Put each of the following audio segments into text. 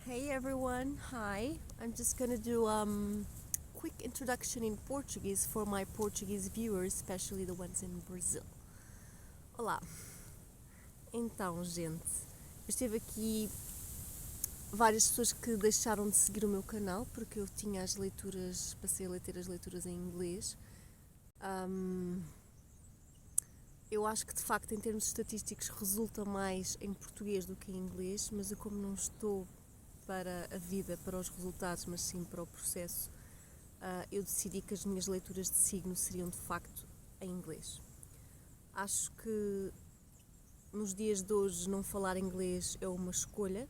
Hey everyone, hi. I'm just gonna do quick introduction in Portuguese for my Portuguese viewers, especially the ones in Brazil. Olá. Então, gente, eu estive aqui várias pessoas que deixaram de seguir o meu canal porque eu tinha as leituras, passei a ter as leituras em inglês. Eu acho que de facto em termos estatísticos resulta mais em português do que em inglês, mas eu como não estou para a vida, para os resultados, mas sim para o processo, eu decidi que as minhas leituras de signo seriam de facto em inglês. Acho que nos dias de hoje não falar inglês é uma escolha,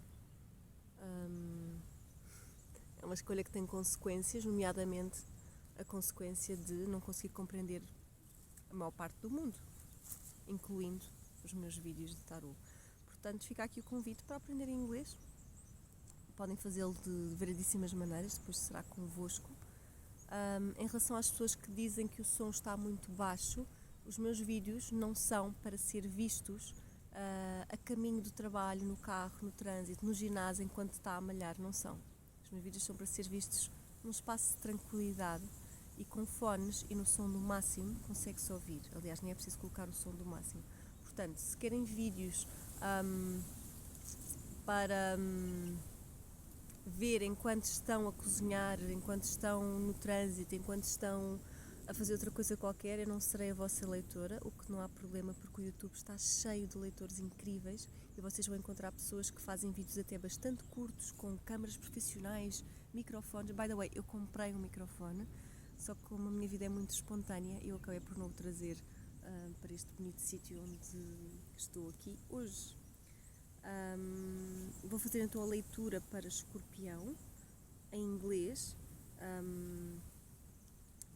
é uma escolha que tem consequências, nomeadamente a consequência de não conseguir compreender a maior parte do mundo, incluindo os meus vídeos de tarot. Portanto, fica aqui o convite para aprender inglês. Podem fazê-lo de variedíssimas maneiras, depois será convosco. Em relação às pessoas que dizem que o som está muito baixo, os meus vídeos não são para ser vistos a caminho do trabalho, no carro, no trânsito, no ginásio, enquanto está a malhar, não são. Os meus vídeos são para ser vistos num espaço de tranquilidade e com fones e no som do máximo consegue-se ouvir. Aliás, nem é preciso colocar o som do máximo. Portanto, se querem vídeos para ver enquanto estão a cozinhar, enquanto estão no trânsito, enquanto estão a fazer outra coisa qualquer, eu não serei a vossa leitora, o que não há problema porque o YouTube está cheio de leitores incríveis e vocês vão encontrar pessoas que fazem vídeos até bastante curtos, com câmaras profissionais, microfones. By the way, eu comprei um microfone, só que como a minha vida é muito espontânea, eu acabei por não o trazer para este bonito sítio onde estou aqui hoje. Vou fazer então a leitura para Escorpião em inglês.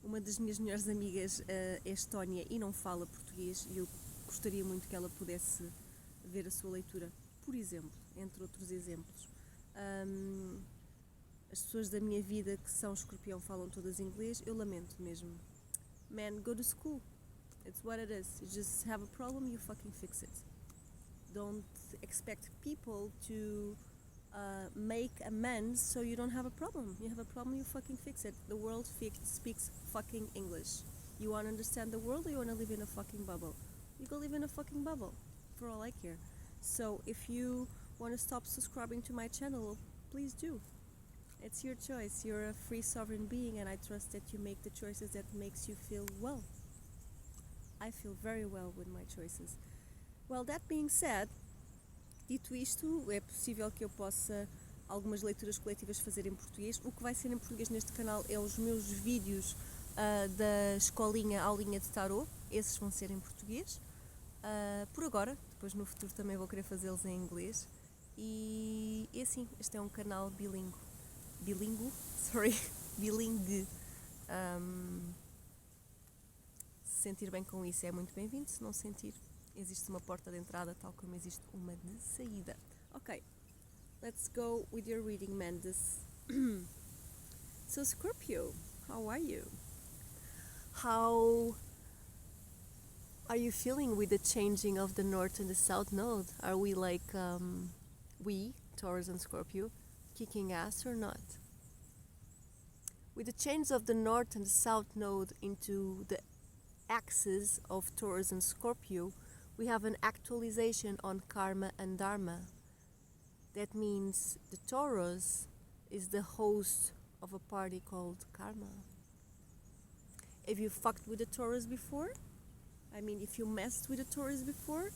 Uma das minhas melhores amigas é estónia e não fala português e eu gostaria muito que ela pudesse ver a sua leitura, por exemplo, entre outros exemplos. As pessoas da minha vida que são Escorpião falam todas inglês, eu lamento mesmo. Man, go to school. It's what it is. You just have a problem, you fucking fix it. Don't expect people to make amends so you don't have a problem. You have a problem, you fucking fix it. The world speaks fucking English. You want to understand the world or you want to live in a fucking bubble? You go live in a fucking bubble, for all I care. So if you want to stop subscribing to my channel, please do. It's your choice. You're a free sovereign being and I trust that you make the choices that makes you feel well. I feel very well with my choices. Well, that being said, dito isto, é possível que eu possa algumas leituras coletivas fazer em português. O que vai ser em português neste canal é os meus vídeos da escolinha aulinha de tarot. Esses vão ser em português. Por agora, depois no futuro também vou querer fazê-los em inglês. E assim, este é um canal bilingue. Bilingue. Se sentir bem com isso é muito bem-vindo, se não sentir, existe uma porta de entrada tal como existe uma de saída. Ok, let's go with your reading, Mendes. So Scorpio, how are you? How are you feeling with the changing of the North and the South node? Are we like, we, Taurus and Scorpio, kicking ass or not? With the change of the North and the South node into the axis of Taurus and Scorpio, we have an actualization on karma and dharma. That means the Taurus is the host of a party called karma. Have you fucked with the Taurus before? I mean, if you messed with the Taurus before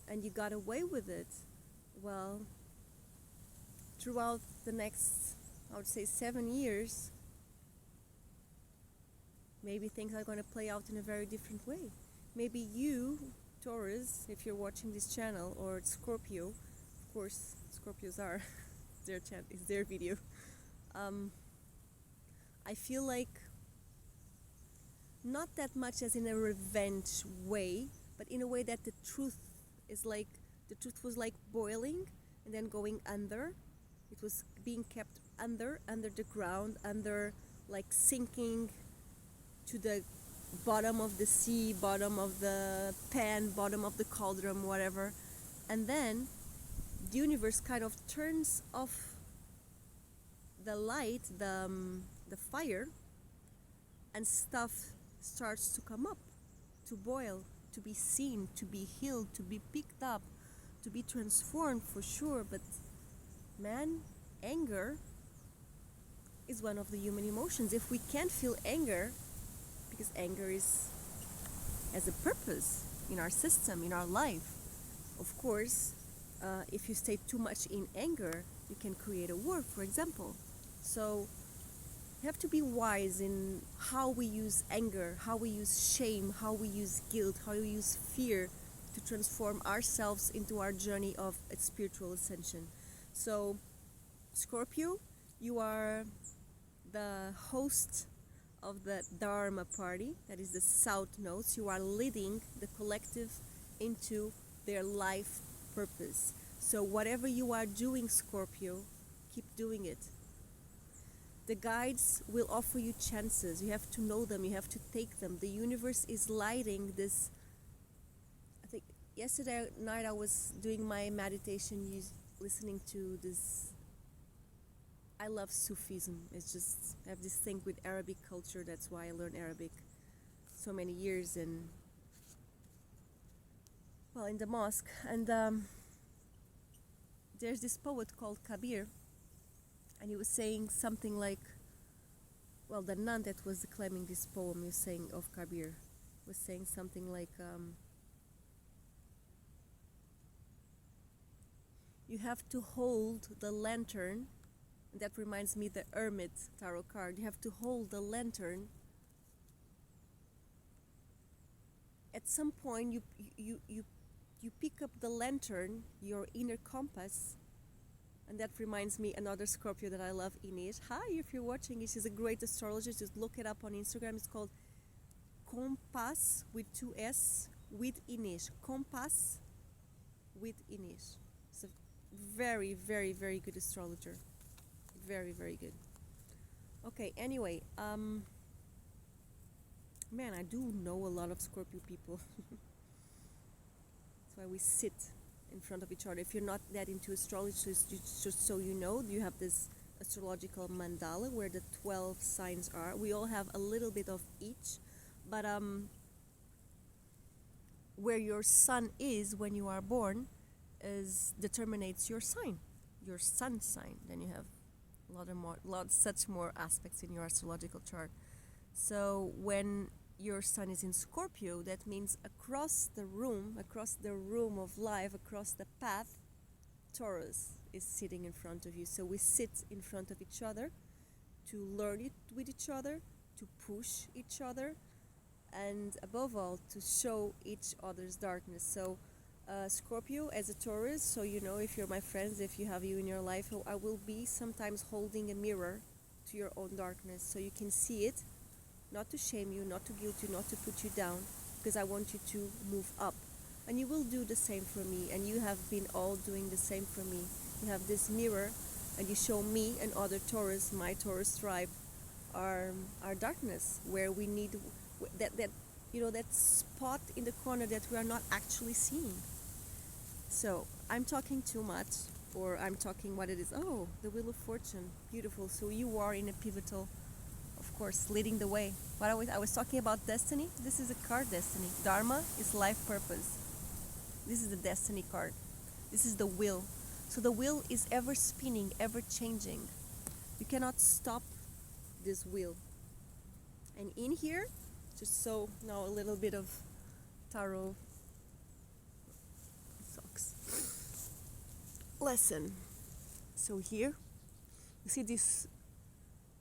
and you got away with it, well, throughout the next, I would say 7 years, maybe things are going to play out in a very different way. Maybe you, Taurus, if you're watching this channel, or Scorpio, of course, Scorpios are, it's their video. I feel like, not that much as in a revenge way, but in a way that the truth was like boiling and then going under. It was being kept under the ground, like sinking to the bottom of the sea, bottom of the pan, bottom of the cauldron, whatever. And then the universe kind of turns off the light, the fire, and stuff starts to come up, to boil, to be seen, to be healed, to be picked up, to be transformed for sure. But man, anger is one of the human emotions. If we can't feel anger, because anger has a purpose in our system, in our life. Of course, if you stay too much in anger, you can create a war, for example. So we have to be wise in how we use anger, how we use shame, how we use guilt, how we use fear to transform ourselves into our journey of a spiritual ascension. So, Scorpio, you are the host of the dharma party, that is the south nodes. You are leading the collective into their life purpose. So whatever you are doing, Scorpio, keep doing it. The guides will offer you chances. You have to know them, you have to take them. The universe is lighting this. I think yesterday night I was doing my meditation, listening to this. I love Sufism. It's just, I have this thing with Arabic culture. That's why I learned Arabic so many years in the mosque. And there's this poet called Kabir, and he was saying something like, well, the nun that was declaiming this poem was saying of Kabir was saying something like, you have to hold the lantern. And that reminds me the Hermit tarot card. You have to hold the lantern. At some point, you pick up the lantern, your inner compass. And that reminds me another Scorpio that I love, Inish. Hi, if you're watching, she's a great astrologer. Just look it up on Instagram. It's called Compass with 2 S with Inish. Compass with Inish. It's a very, very, very good astrologer. Very, very good. Okay, anyway, man, I do know a lot of Scorpio people. That's why we sit in front of each other. If you're not that into astrology, just so you know, you have this astrological mandala where the 12 signs are. We all have a little bit of each, but where your sun is when you are born determines your sign, your sun sign. Then you have such more aspects in your astrological chart. So when your sun is in Scorpio, that means across the room of life, across the path, Taurus is sitting in front of you. So we sit in front of each other to learn it with each other, to push each other, and above all, to show each other's darkness. So Scorpio as a Taurus, so you know, if you're my friends, if you have you in your life, I will be sometimes holding a mirror to your own darkness so you can see it, not to shame you, not to guilt you, not to put you down, because I want you to move up. And you will do the same for me, and you have been all doing the same for me. You have this mirror, and you show me and other Taurus, my Taurus tribe, our darkness, where we need that you know, that spot in the corner that we are not actually seeing. So I'm talking too much, or I'm talking what it is. Oh, the Wheel of Fortune, beautiful. So you are in a pivotal, of course, leading the way. What I was talking about destiny. This is a card, destiny. Dharma is life purpose. This is the destiny card. This is the wheel. So the wheel is ever spinning, ever changing. You cannot stop this wheel. And in here, just so now a little bit of tarot socks lesson. So here you see these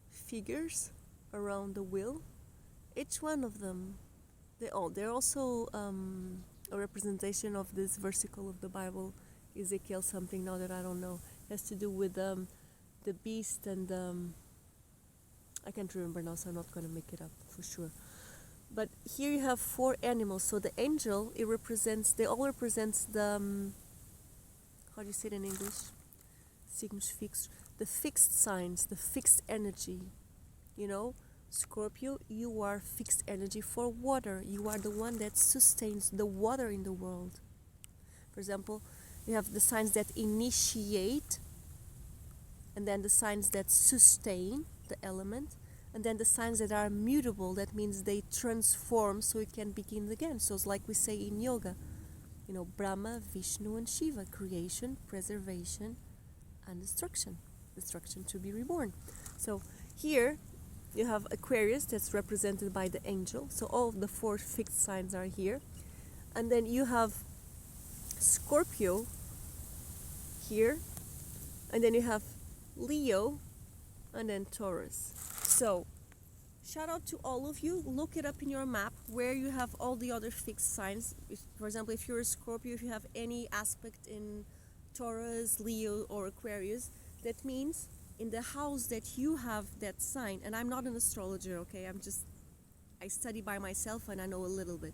figures around the wheel. Each one of them, they're also a representation of this versicle of the Bible, Ezekiel something, now that I don't know. It has to do with the beast and I can't remember now, so I'm not going to make it up for sure. But here you have 4 animals. So the angel, they all represents the, how do you say it in English? Signos fixos. The fixed signs, the fixed energy. You know, Scorpio, you are fixed energy for water. You are the one that sustains the water in the world. For example, you have the signs that initiate and then the signs that sustain the element, and then the signs that are mutable, that means they transform so it can begin again. So it's like we say in yoga, Brahma, Vishnu and Shiva, creation, preservation and destruction to be reborn. So here you have Aquarius, that's represented by the angel, so all of the 4 fixed signs are here. And then you have Scorpio here, and then you have Leo, and then Taurus. So shout out to all of you. Look it up in your map where you have all the other fixed signs. For example, if you're a Scorpio, if you have any aspect in Taurus, Leo or Aquarius, that means in the house that you have that sign, and I'm not an astrologer, okay, I study by myself and I know a little bit,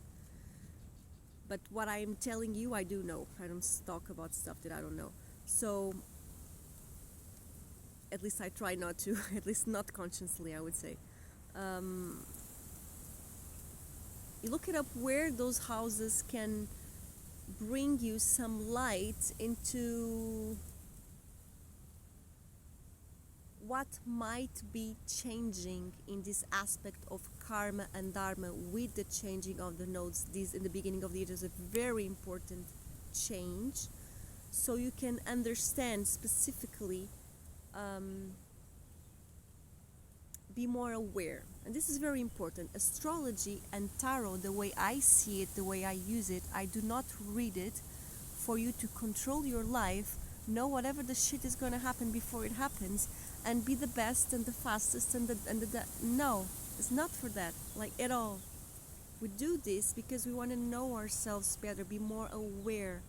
but what I'm telling you I do know. I don't talk about stuff that I don't know. So at least I try not to, at least not consciously, I would say. You look it up where those houses can bring you some light into what might be changing in this aspect of karma and dharma with the changing of the nodes. This in the beginning of the year is a very important change, so you can understand specifically, be more aware. And this is very important. Astrology and tarot, the way I see it, the way I use it, I do not read it for you to control your life, know whatever the shit is going to happen before it happens, and be the best and the fastest and the no, it's not for that, like at all. We do this because we want to know ourselves better, be more aware.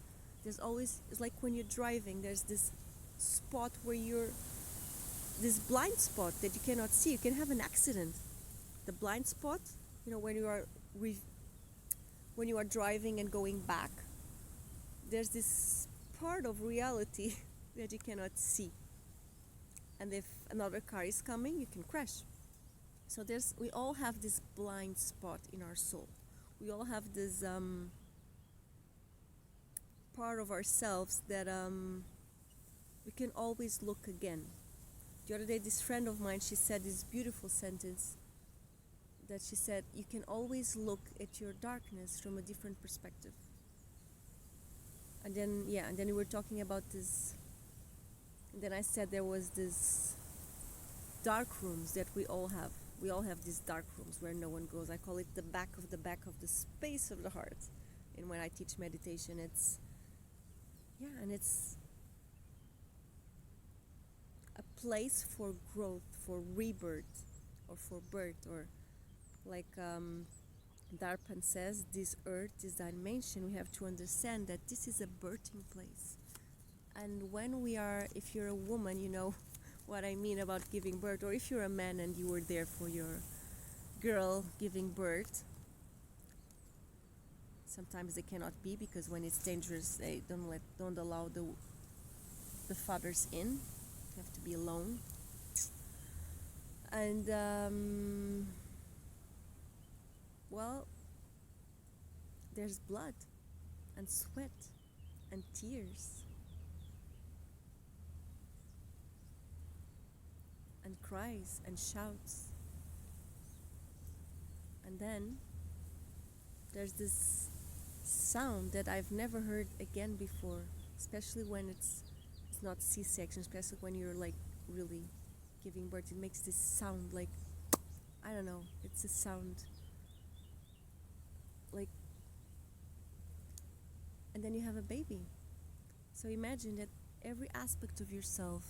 There's always, it's like when you're driving, there's this spot where this blind spot that you cannot see. You can have an accident. The blind spot, when you are driving and going back, there's this part of reality that you cannot see. And if another car is coming, you can crash. So we all have this blind spot in our soul. We all have this part of ourselves that we can always look again. The other day, this friend of mine, she said this beautiful sentence, that she said, you can always look at your darkness from a different perspective. And then we were talking about this, and then I said there was this dark rooms that we all have. We all have these dark rooms where no one goes. I call it the back of the space of the heart. And when I teach meditation, it's a place for growth, for rebirth, or for birth, or like Darpan says, this earth, this dimension, we have to understand that this is a birthing place. And when if you're a woman, you know what I mean about giving birth, or if you're a man and you were there for your girl giving birth, sometimes they cannot be, because when it's dangerous, they don't allow the fathers in. You have to be alone. And well, there's blood and sweat and tears and cries and shouts. And then there's this sound that I've never heard again before, especially when it's not C-section, especially when you're like really giving birth. It makes this sound like, I don't know, it's a sound like, and then you have a baby. So imagine that every aspect of yourself,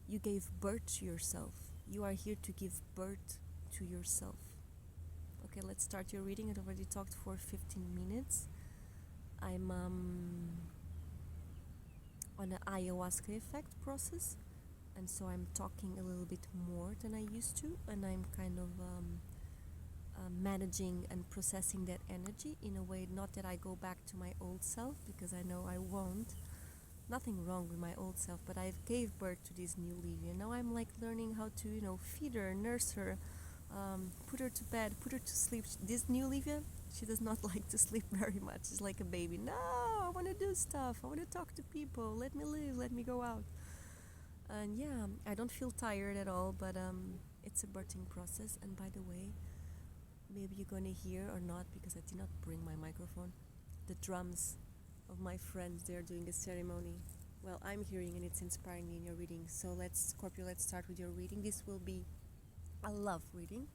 you gave birth to yourself. You are here to give birth to yourself. Okay, let's start your reading. I've already talked for 15 minutes. I'm on an ayahuasca effect process, and so I'm talking a little bit more than I used to, and I'm kind of managing and processing that energy in a way, not that I go back to my old self, because I know I won't. Nothing wrong with my old self, but I gave birth to this new Livia. Now I'm like learning how to, feed her, nurse her, put her to bed, put her to sleep. This new Livia, she does not like to sleep very much. She's like a baby. No, I want to do stuff. I want to talk to people. Let me live. Let me go out. And yeah, I don't feel tired at all, but it's a birthing process. And by the way, maybe you're gonna hear or not, because I did not bring my microphone, the drums of my friends. They're doing a ceremony. Well, I'm hearing and it's inspiring me in your reading. So Scorpio, let's start with your reading. This will be a love reading.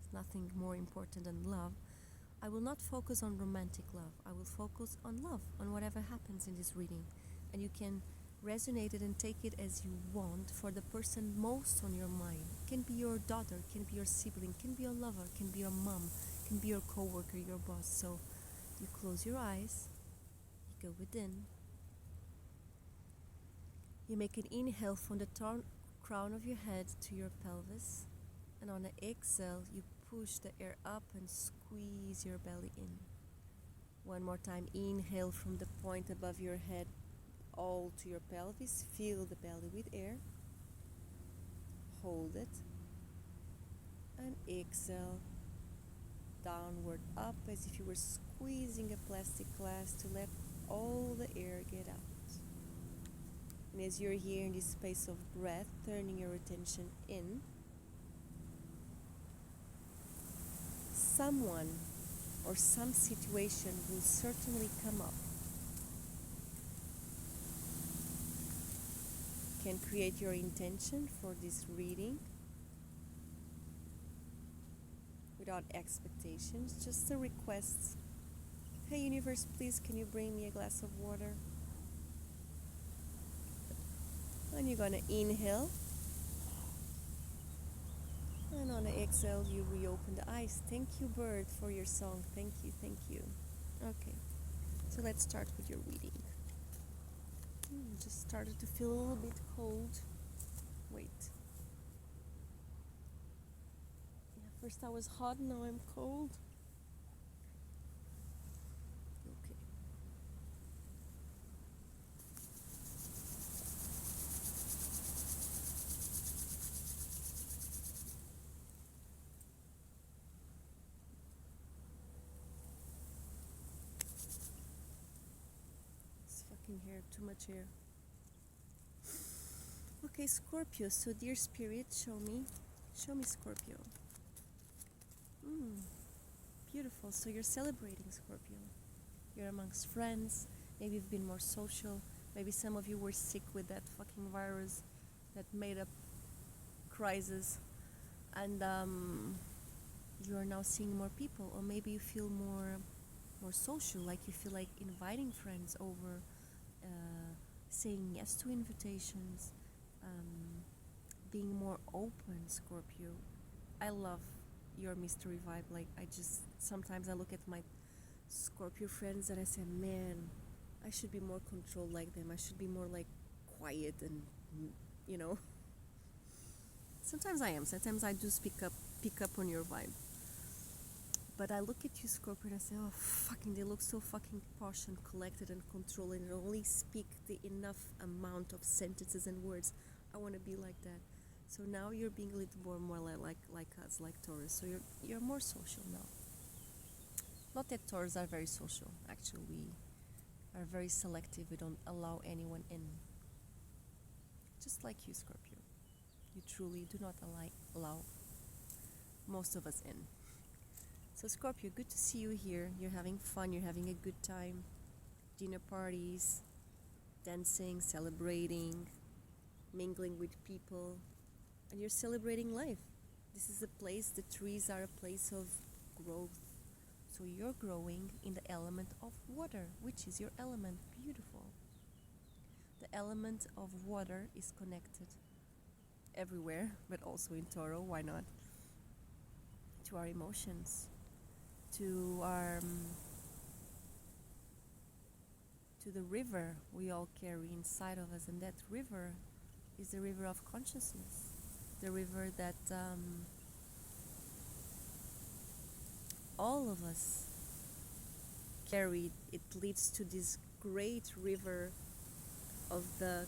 It's nothing more important than love. I will not focus on romantic love. I will focus on love, on whatever happens in this reading. And you can resonate it and take it as you want for the person most on your mind. It can be your daughter, it can be your sibling, it can be your lover, it can be your mom, it can be your co-worker, your boss. So you close your eyes, you go within, you make an inhale from the crown of your head to your pelvis, and on the exhale you push the air up and squeeze your belly in. One more time, inhale from the point above your head all to your pelvis, fill the belly with air, hold it, and exhale downward up as if you were squeezing a plastic glass to let all the air get out. And as you're here in this space of breath, turning your attention in, someone or some situation will certainly come up. You can create your intention for this reading without expectations, just a request. Hey universe, please can you bring me a glass of water? And you're gonna inhale, and on the exhale you reopen the eyes. Thank you, bird, for your song. Thank you, thank you. Okay, so let's start with your reading. Just started to feel a little bit cold. Wait. Yeah, first I was hot, now I'm cold. Okay. It's fucking hair, too much hair. Okay, Scorpio, so dear spirit, show me Scorpio. Beautiful, so you're celebrating, Scorpio. You're amongst friends, maybe you've been more social, maybe some of you were sick with that fucking virus, that made up crisis, and you are now seeing more people, or maybe you feel more social, like you feel like inviting friends over, saying yes to invitations, being more open, Scorpio. I love your mystery vibe. Like, sometimes I look at my Scorpio friends and I say, man, I should be more controlled like them. I should be more like quiet and, you know. Sometimes I am. Sometimes I do pick up on your vibe. But I look at you, Scorpio, and I say, oh, fucking, they look so fucking posh and collected and controlled, and only speak the enough amount of sentences and words. I want to be like that. So now you're being a little more like us, like Taurus. So you're more social now. Not that Taurus are very social. Actually, we are very selective. We don't allow anyone in. Just like you, Scorpio. You truly do not allow most of us in. So Scorpio, good to see you here. You're having fun. You're having a good time. Dinner parties, dancing, celebrating, mingling with people. And you're celebrating life. This is a place, the trees are a place of growth. So you're growing in the element of water, which is your element. Beautiful. The element of water is connected everywhere, but also in Tauro, why not? To our emotions, to the river we all carry inside of us, and that river is the river of consciousness, the river that all of us carry. It leads to this great river of the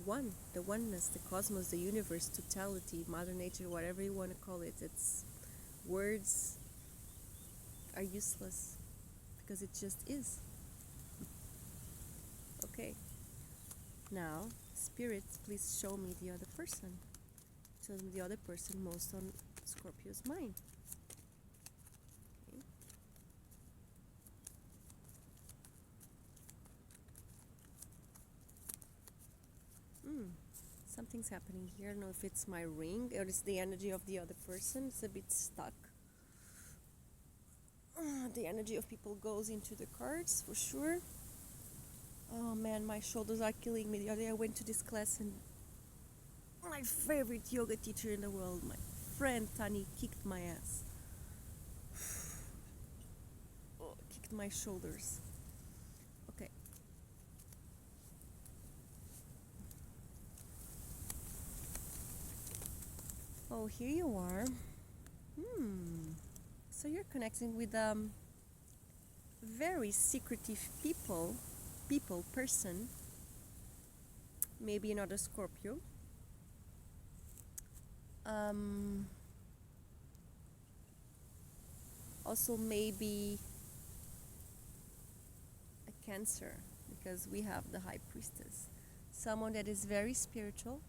oneness, the cosmos, the universe, totality, Mother Nature, whatever you want to call it. It's words are useless because it just is. Okay. Now, Spirit, please show me the other person. Show me the other person most on Scorpio's mind. Okay. Something's happening here. I don't know if it's my ring or it's the energy of the other person. It's a bit stuck. The energy of people goes into the cards for sure. Oh man, my shoulders are killing me. The other day I went to this class and my favorite yoga teacher in the world, my friend Tani, kicked my ass. Kicked my shoulders. Okay. Oh, here you are. So you're connecting with very secretive person, maybe another Scorpio. Also maybe a Cancer, because we have the High Priestess. Someone that is very spiritual.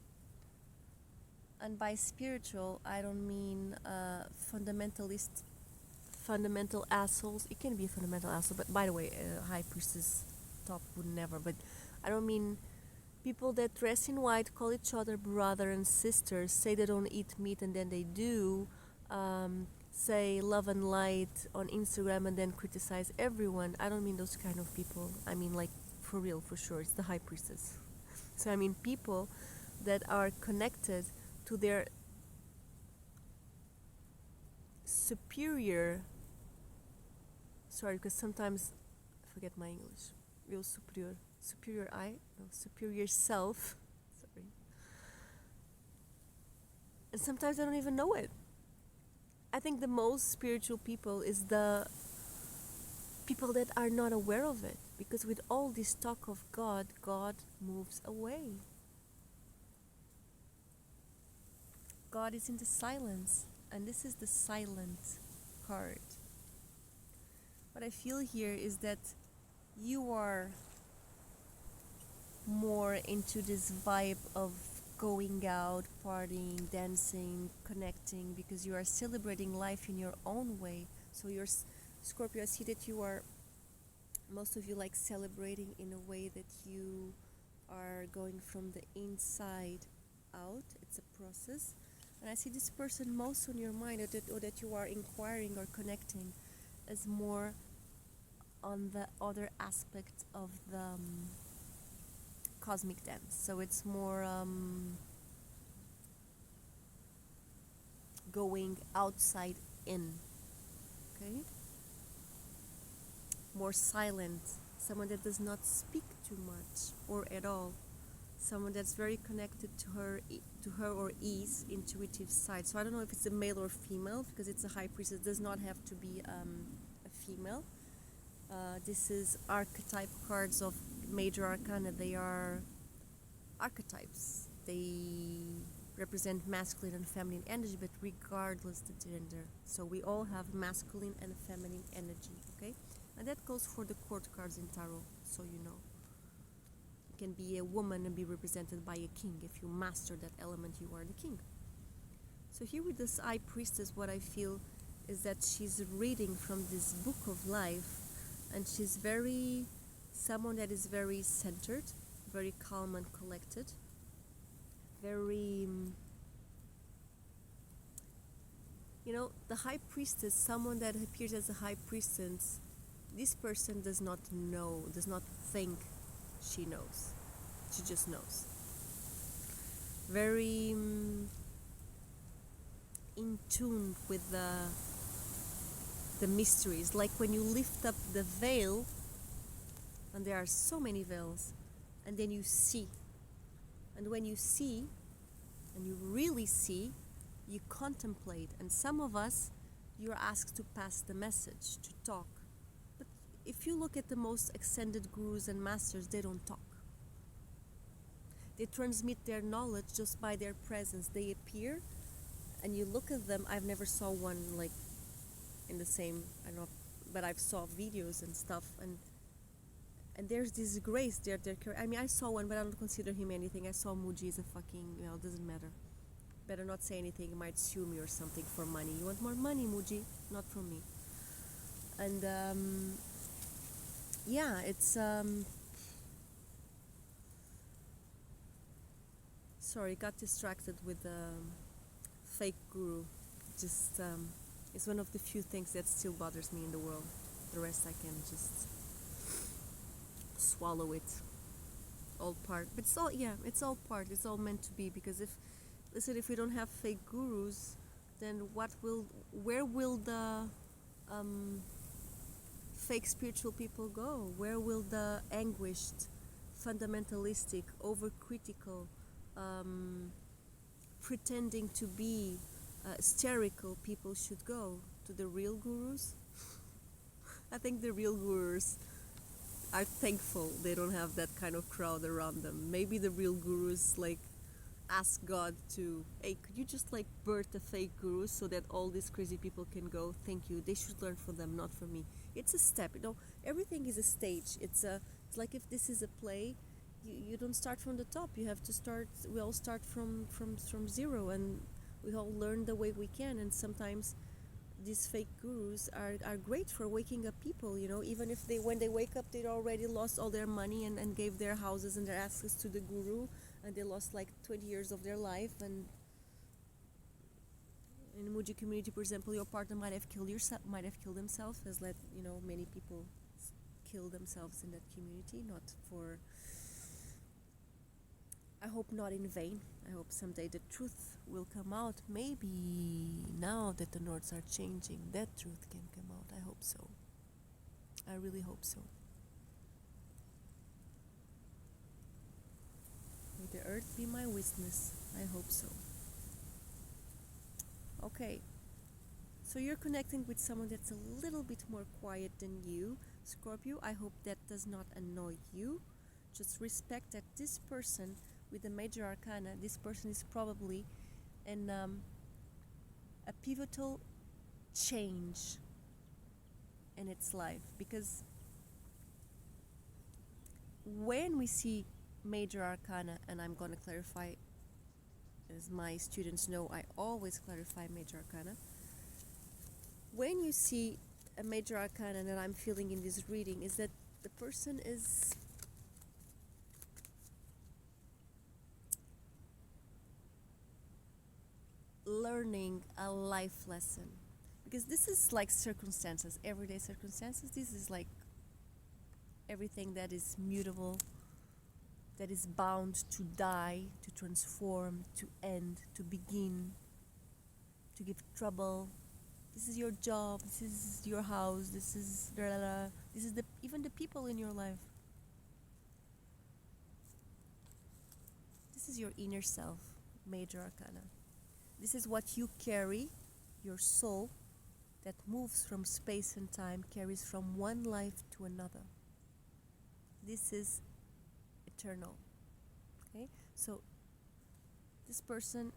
And by spiritual, I don't mean fundamental assholes. It can be a fundamental asshole, but by the way, High Priestess top would never. But I don't mean people that dress in white, call each other brother and sisters, say they don't eat meat and then they do, say love and light on Instagram and then criticize everyone. I don't mean those kind of people. I mean, like, for real, for sure, it's the High Priestess. So I mean people that are connected to their superior, sorry, because sometimes I forget my English, real superior self, sorry, and sometimes I don't even know it. I think the most spiritual people is the people that are not aware of it, because with all this talk of God moves away. God is in the silence, and this is the silent card. What I feel here is that you are more into this vibe of going out, partying, dancing, connecting, because you are celebrating life in your own way. So you're Scorpio, I see that you are, most of you, like celebrating in a way that you are going from the inside out. It's a process. And I see this person most on your mind, or that you are inquiring or connecting, as more on the other aspect of the cosmic dance. So it's more going outside in, okay? More silent, someone that does not speak too much or at all. Someone that's very connected to her or his intuitive side. So I don't know if it's a male or female, because it's a High Priestess. It does not have to be a female. This is archetype cards of major arcana. They are archetypes. They represent masculine and feminine energy, but regardless the gender. So we all have masculine and feminine energy, okay? And that goes for the court cards in tarot, so you know. Can be a woman and be represented by a king. If you master that element, you are the king. So here with this High Priestess, what I feel is that she's reading from this book of life, and she's someone that is very centered, very calm and collected, very, the High Priestess, someone that appears as a High Priestess, this person does not think she knows. She just knows. Very in tune with the mysteries. Like when you lift up the veil, and there are so many veils, and then you see. And when you see, and you really see, you contemplate. And some of us, you're asked to pass the message, to talk. But if you look at the most ascended gurus and masters, they don't talk. They transmit their knowledge just by their presence. They appear, and you look at them. I've never saw one like in the same, I don't know, but I've saw videos and stuff, and and there's this grace there. I mean, I saw one, but I don't consider him anything. I saw Muji as a fucking, well, doesn't matter. Better not say anything, he might sue me or something for money. You want more money, Muji? Not from me. And yeah, it's sorry, got distracted with fake guru. Just it's one of the few things that still bothers me in the world. The rest I can just swallow it. All part, but it's all, yeah, it's all part. It's all meant to be, because if we don't have fake gurus, then where will the fake spiritual people go? Where will the anguished, fundamentalistic, overcritical, pretending to be hysterical people should go? To the real gurus? I think the real gurus are thankful they don't have that kind of crowd around them. Maybe the real gurus like ask God to, hey, could you just like birth a fake guru so that all these crazy people can go? Thank you. They should learn from them, not from me. It's a step, you know. Everything is a stage. It's like if this is a play, you don't start from the top. You have to start. We all start from zero, and we all learn the way we can. And sometimes these fake gurus are great for waking up people, you know, even if when they wake up they'd already lost all their money and gave their houses and their access to the guru, and they lost like 20 years of their life. And in the Muji community, for example, your partner might have killed himself, as you know, many people kill themselves in that community, not for, I hope not in vain. I hope someday the truth will come out. Maybe now that the Nords are changing, that truth can come out. I hope so. I really hope so. May the earth be my witness. I hope so. Okay. So you're connecting with someone that's a little bit more quiet than you, Scorpio. I hope that does not annoy you. Just respect that this person with the major arcana, this person is probably in a pivotal change in its life, because when we see major arcana, and I'm going to clarify, as my students know, I always clarify major arcana. When you see a major arcana that I'm feeling in this reading, is that the person is learning a life lesson, because this is like circumstances, everyday circumstances. This is like everything that is mutable, that is bound to die, to transform, to end, to begin, to give trouble. This is your job, this is your house, this is even the people in your life. This is your inner self, major arcana. This is what you carry, your soul, that moves from space and time, carries from one life to another. This is eternal. Okay? So this person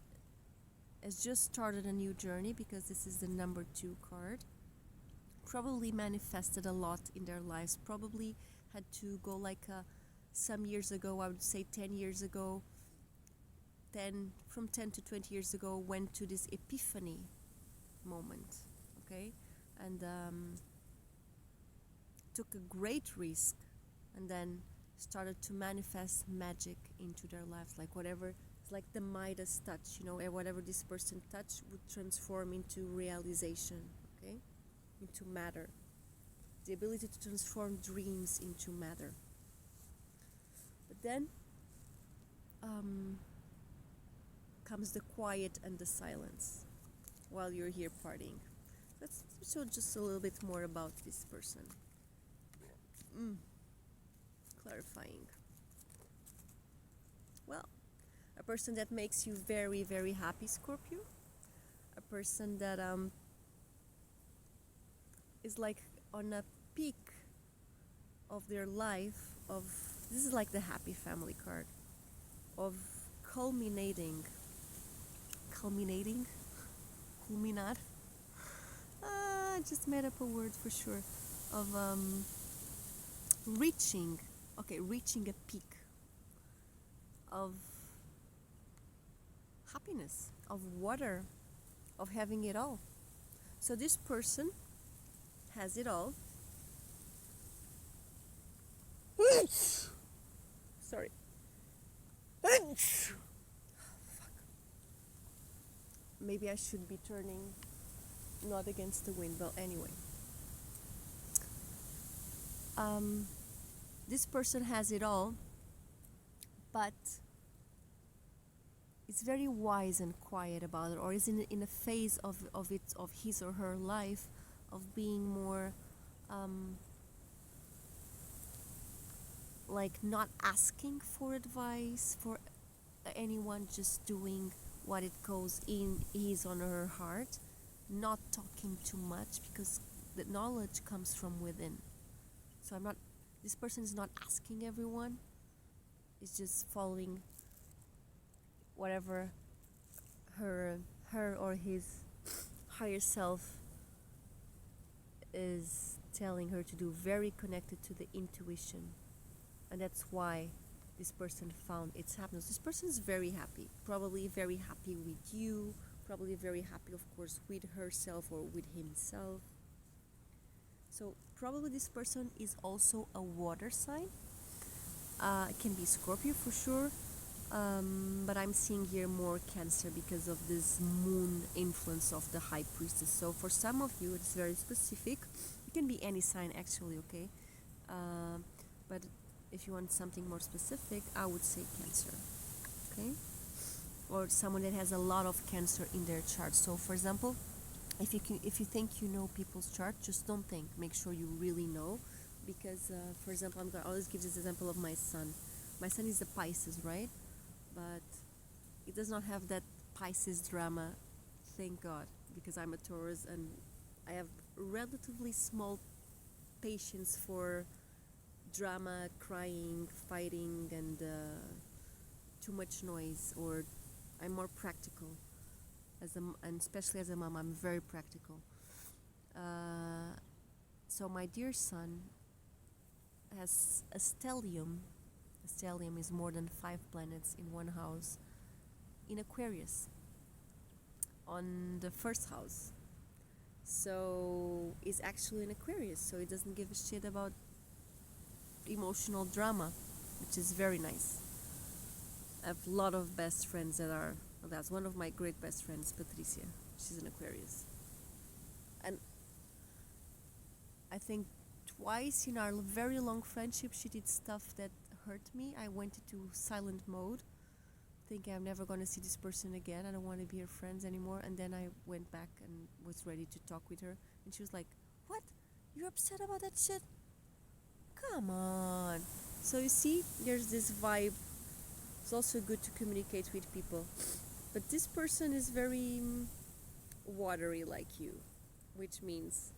has just started a new journey, because this is the number 2 card. Probably manifested a lot in their lives. Probably had to go like some years ago, I would say 10 years ago, from 10 to 20 years ago, went to this epiphany moment, okay, and took a great risk, and then started to manifest magic into their lives, like whatever, it's like the Midas touch, you know, and whatever this person touched would transform into realization, okay, into matter, the ability to transform dreams into matter. But then comes the quiet and the silence while you're here partying. Let's show just a little bit more about this person. Clarifying. Well, a person that makes you very, very happy, Scorpio. A person that is like on a peak of their life, this is like the happy family card, of culminating, culminar. I just made up a word for sure, of reaching reaching a peak of happiness, of water, of having it all. So this person has it all. Sorry. Fuck. Maybe I should be turning not against the wind, but anyway. This person has it all, but is very wise and quiet about it, or is in a phase of his or her life of being more like not asking for advice for anyone, just doing what it goes in his or her heart, not talking too much, because the knowledge comes from within. So this person is not asking everyone, it's just following whatever her or his higher self is telling her to do, very connected to the intuition. And that's why this person found its happiness. This person is very happy, probably very happy with you, probably very happy, of course, with herself or with himself. So probably this person is also a water sign. It can be Scorpio for sure, but I'm seeing here more Cancer because of this moon influence of the High Priestess. So for some of you, it's very specific. It can be any sign actually, okay? But if you want something more specific, I would say Cancer, okay? Or someone that has a lot of Cancer in their chart. So for example, if you think you know people's chart, just don't think. Make sure you really know, because for example, I'm gonna always give this example of my son. My son is a Pisces, right? But it does not have that Pisces drama, thank God, because I'm a Taurus and I have relatively small patience for drama, crying, fighting, and too much noise. Or I'm more practical, and especially as a mom, I'm very practical. So my dear son has a stellium. A stellium is more than 5 planets in one house, in Aquarius, on the first house. So it's actually in Aquarius, so he doesn't give a shit about emotional drama, which is very nice. I have a lot of best friends that are, well, that's one of my great best friends, Patricia. She's an Aquarius. And I think twice in our very long friendship, she did stuff that hurt me. I went into silent mode, thinking I'm never going to see this person again. I don't want to be her friends anymore. And then I went back and was ready to talk with her. And she was like, "What? You're upset about that shit? Come on." So you see, there's this vibe. It's also good to communicate with people. But this person is very watery like you, which means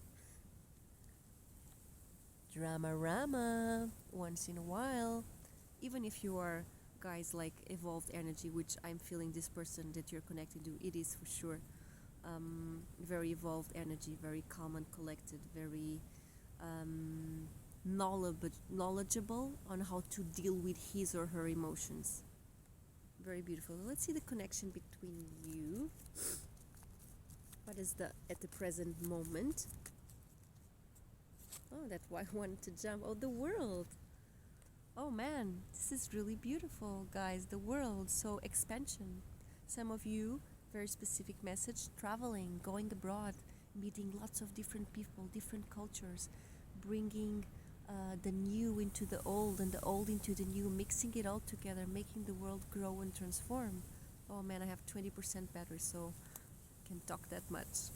drama once in a while. Even if you are guys like evolved energy, which I'm feeling this person that you're connected to, it is for sure very evolved energy, very calm and collected, very knowledgeable on how to deal with his or her emotions. Very beautiful. Let's see the connection between you. What is at the present moment? Oh, that's why I wanted to jump. Oh, the world. Oh man, this is really beautiful, guys. The world. So expansion. Some of you, very specific message, traveling, going abroad, meeting lots of different people, different cultures, bringing the new into the old and the old into the new, mixing it all together, making the world grow and transform. Oh man, I have 20% battery, so I can talk that much.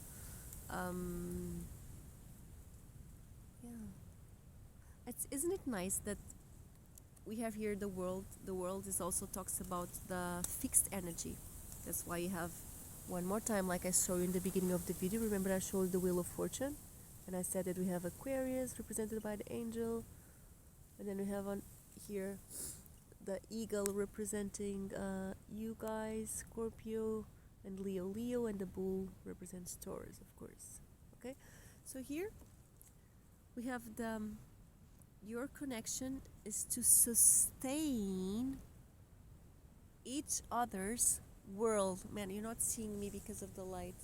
Yeah. Isn't it nice that we have here the world? The world is also talks about the fixed energy. That's why you have, one more time, like I showed you in the beginning of the video, remember I showed the Wheel of Fortune? And I said that we have Aquarius represented by the angel, and then we have on here the eagle representing you guys, Scorpio, and Leo, and the bull represents Taurus, of course. Okay, so here we have the Your connection is to sustain each other's world. Man, you're not seeing me because of the light.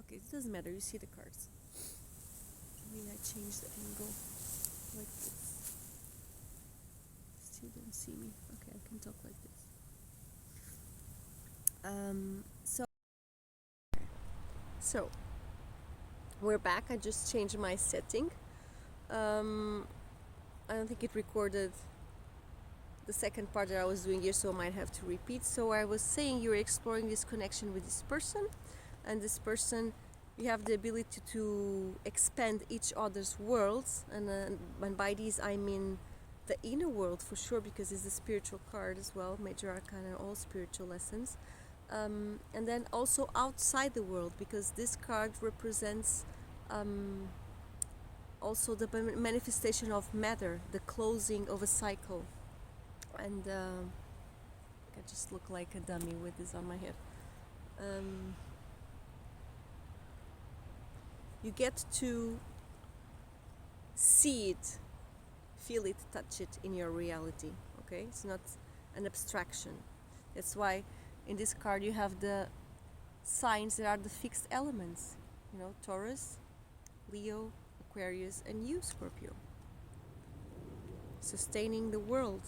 Okay, it doesn't matter. You see the cards. Maybe I change the angle like this. Still don't see me. Okay, I can talk like this. So we're back. I just changed my setting. I don't think it recorded the second part that I was doing here, so I might have to repeat. So I was saying you're exploring this connection with this person, and this person, you have the ability to expand each other's worlds, and by these I mean the inner world for sure, because it's a spiritual card as well, major arcana, all spiritual lessons, and then also outside the world, because this card represents also the manifestation of matter, the closing of a cycle. And I just look like a dummy with this on my head. You get to see it, feel it, touch it in your reality. Okay, it's not an abstraction. That's why in this card you have the signs that are the fixed elements. You know, Taurus, Leo, Aquarius, and you, Scorpio. Sustaining the world.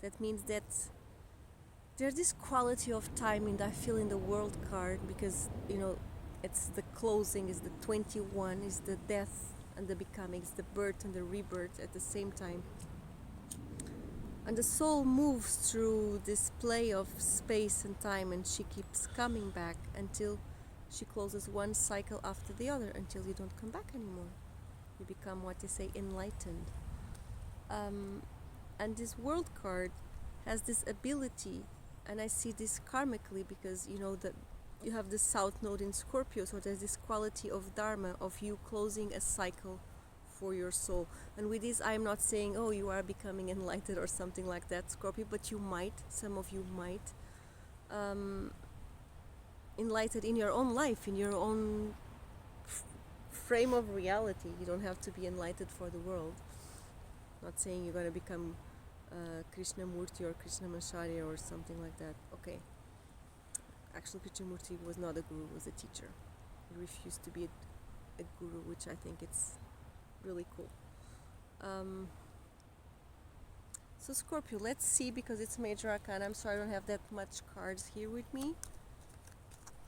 That means that there's this quality of timing that I feel in the world card, because, you know, it's the closing, is the 21, is the death and the becoming, it's the birth and the rebirth at the same time. And the soul moves through this play of space and time, and she keeps coming back until she closes one cycle after the other, until you don't come back anymore. You become, what they say, enlightened. And this world card has this ability, and I see this karmically, because you know that you have the south node in Scorpio, so there's this quality of dharma, of you closing a cycle for your soul. And with this, I'm not saying, oh, you are becoming enlightened or something like that, Scorpio, but you might, some of you might, enlightened in your own life, in your own frame of reality. You don't have to be enlightened for the world. Not saying you're going to become Krishnamurti or Krishnamacharya or something like that. Okay. Actually, Krishnamurti was not a guru, was a teacher. He refused to be a guru, which I think it's really cool. So Scorpio, let's see, because it's major arcana. I'm sorry I don't have that much cards here with me.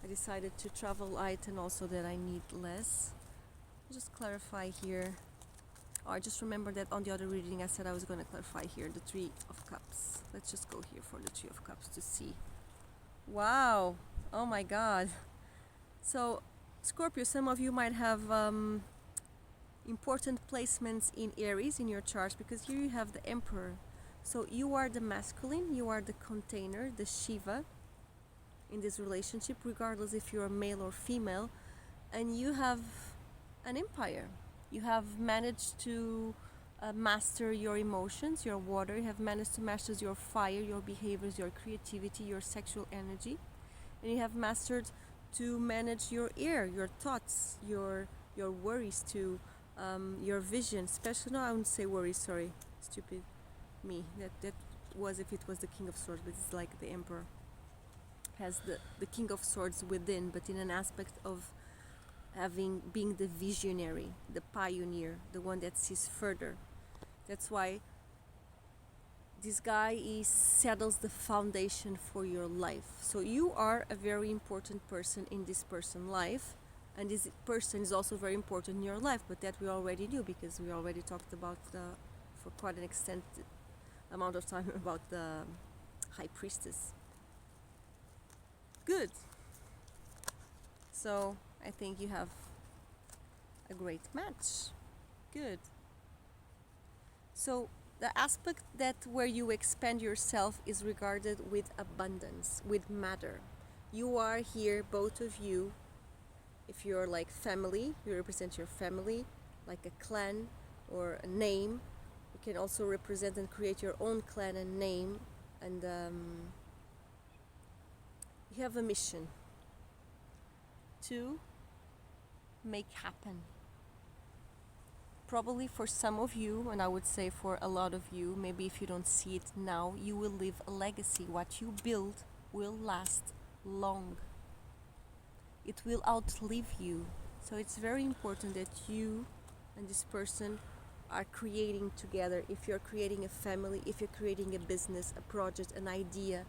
I decided to travel light, and also that I need less. I'll just clarify here. Oh, I just remember that on the other reading I said I was going to clarify here the Three of Cups. Let's just go here for the Three of Cups to see. Wow! Oh my God! So, Scorpio, some of you might have important placements in Aries in your chart, because here you have the Emperor. So you are the masculine, you are the container, the Shiva in this relationship, regardless if you're male or female, and you have an empire. You have managed to master your emotions, your water. You have managed to master your fire, your behaviors, your creativity, your sexual energy. And you have mastered to manage your air, your thoughts, your worries, to your vision. Especially, no, I wouldn't say worries, sorry. Stupid me. That was if it was the King of Swords, but it's like the Emperor. Has the King of Swords within, but in an aspect of being the visionary, the pioneer, the one that sees further. That's why this guy settles the foundation for your life. So you are a very important person in this person's life, and this person is also very important in your life, but that we already knew, because we already talked about for quite an extended amount of time about the High Priestess. Good. So I think you have a great match. Good. So the aspect that where you expand yourself is regarded with abundance, with matter. You are here, both of you, if you're like family, you represent your family, like a clan or a name. You can also represent and create your own clan and name, and you have a mission to make happen. probably for some of you, and I would say for a lot of you, maybe if you don't see it now, you will leave a legacy. What you build will last long. It will outlive you. So it's very important that you and this person are creating together. If you're creating a family, if you're creating a business, a project, an idea,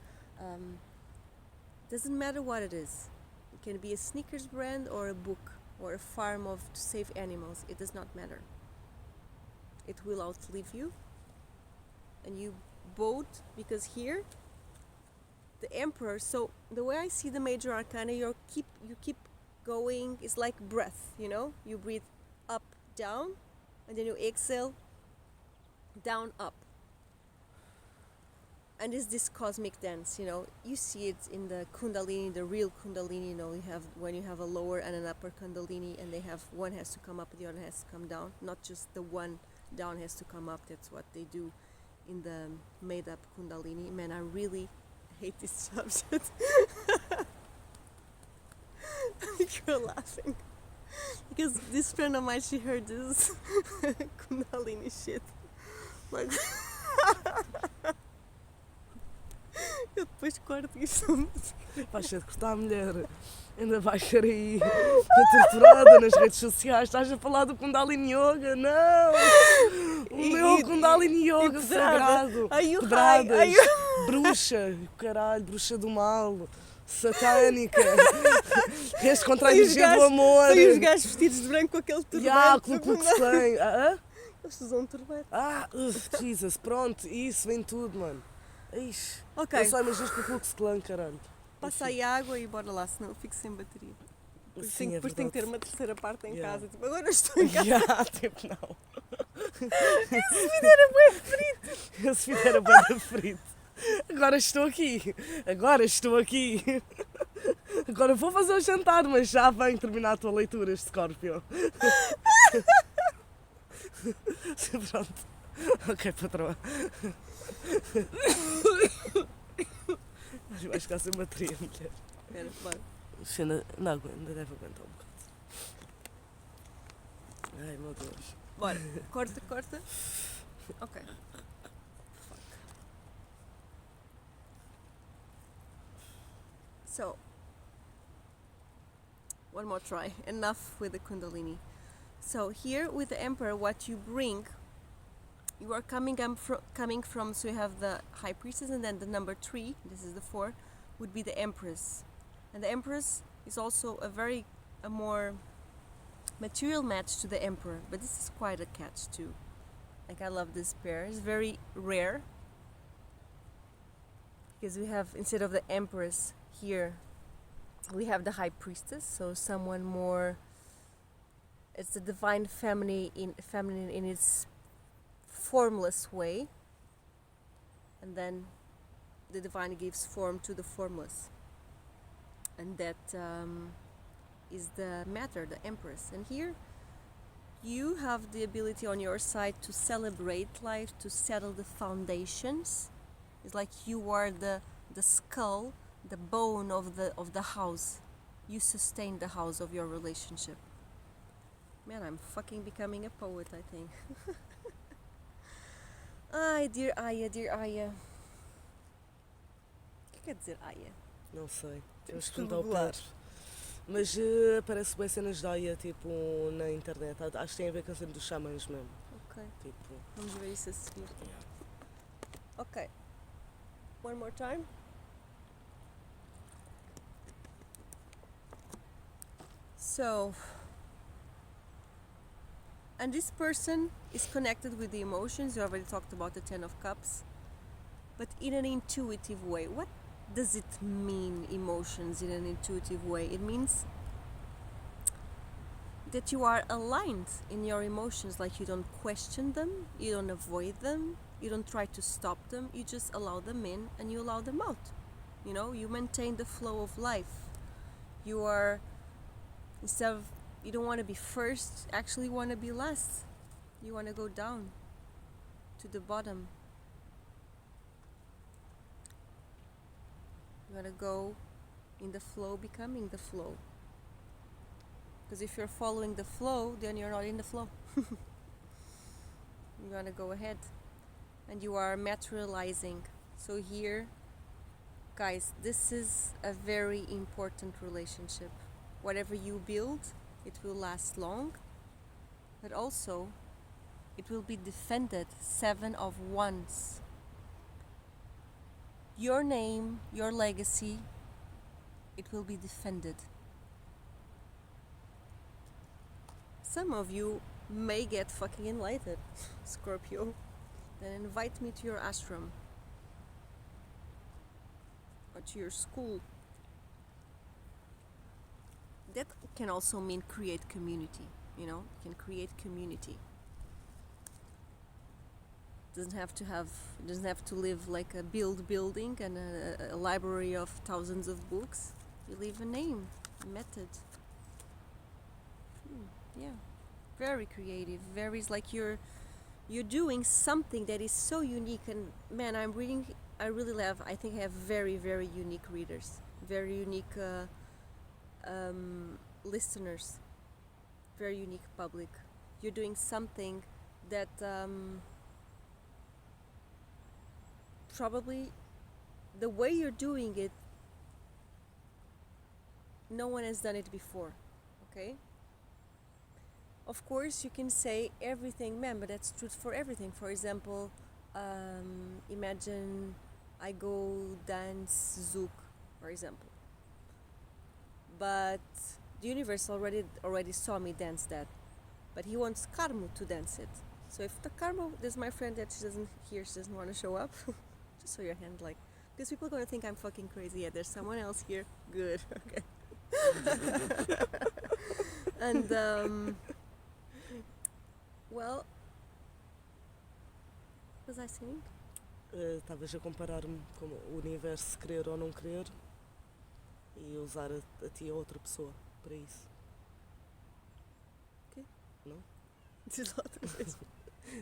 doesn't matter what it is. It can be a sneakers brand or a book or a farm to save animals. It does not matter. It will outlive you. And you both, because here, the Emperor, so the way I see the major arcana, you keep going. It's like breath, you know? You breathe up, down, and then you exhale, down, up. And it's this cosmic dance, you know? You see it in the Kundalini, the real Kundalini, you know, when you have a lower and an upper Kundalini, and one has to come up, the other has to come down. Not just the one down has to come up. That's what they do in the made-up Kundalini. Man, I really hate this subject. You're laughing. Because this friend of mine, she heard this Kundalini shit. Like... Eu depois corto isto. Vais ter de cortar a mulher. Ainda vais ser aí torturada nas redes sociais. Estás a falar do Kundalini Yoga? Não! O meu Kundalini Yoga sagrado. Pedradas, bruxa, caralho, bruxa do mal, satânica. Este contra a energia do amor. E os gajos vestidos de branco com aquele turbante. Com o Ku Klux Klan. Eles usam um turbante. Jesus, pronto, isso vem tudo, mano. Ixi, ok. Eu só imagino com o Ku Klux Klan, caralho. Passa aí água e bora lá, senão eu fico sem bateria. Depois tenho que ter uma terceira parte em casa. Tipo, agora estou em casa. Tipo, não. Esse vídeo era bué frito. Esse vídeo era bué frito. Agora estou aqui. Agora vou fazer o jantar, mas já venho terminar a tua leitura, Scorpio. Pronto. Ok, patroa. Vais ficar sem bateria, mulher. Espera, bora. Não, ainda deve aguentar um bocado. Ai, meu Deus. Bora, corta. Ok. Fuck. So, one more try. Enough with the Kundalini. So here with the Emperor, what you bring, you are coming from, so you have the High Priestess, and then the number 3, this is the 4, would be the Empress. And the Empress is also a more material match to the Emperor, but this is quite a catch too. Like, I love this pair. It's very rare because we have, instead of the Empress here, we have the High Priestess, so someone more, it's the divine feminine in its formless way, and then the divine gives form to the formless, and that is the matter, the Empress. And here you have the ability on your side to celebrate life, to settle the foundations. It's like you are the skull, the bone of the house. You sustain the house of your relationship. Man, I'm fucking becoming a poet, I think. Ai, dear Aya. O que quer dizer Aya? Não sei. Temos que perguntar ao Pedro. Mas aparece bem cenas de Aya, tipo, na internet. Acho que tem a ver com a cena dos xamãs mesmo. Ok. Tipo... Vamos ver isso a seguir. Ok. One more time. So... And this person is connected with the emotions. You already talked about the 10 of Cups. But in an intuitive way. What does it mean, emotions, in an intuitive way? It means that you are aligned in your emotions. Like, you don't question them, you don't avoid them, you don't try to stop them. You just allow them in and you allow them out. You know, you maintain the flow of life. You are, instead of, you don't want to be first, actually want to be last. You want to go down to the bottom. You want to go in the flow, becoming the flow. Because if you're following the flow, then you're not in the flow. You want to go ahead. And you are materializing. So here, guys, this is a very important relationship. Whatever you build, it will last long, but also it will be defended. 7 of Wands. Your name, your legacy, it will be defended. Some of you may get fucking enlightened, Scorpio. Then invite me to your ashram or to your school. That can also mean create community, you know, you can create community. Doesn't have to live like a building and a library of thousands of books. You leave a name, a method. Yeah, very creative. Very, it's like you're doing something that is so unique. And man, I really love. I think I have very, very unique readers, very unique listeners, very unique public. You're doing something that probably the way you're doing it, no one has done it before. Okay. Of course, you can say everything, man, but that's true for everything. For example, imagine I go dance zouk, for example. But the universe already saw me dance that. But he wants Karmo to dance it. So if the Karmo, there's my friend that she doesn't want to show up. Just show your hand, like, because people are going to think I'm fucking crazy. Yeah, there's someone else here. Good, okay. And, well, what was I saying? Estavas a comparar-me com o universo querer ou não querer e usar a ti ou outra pessoa para isso. O quê? Não? Diz lá outra vez.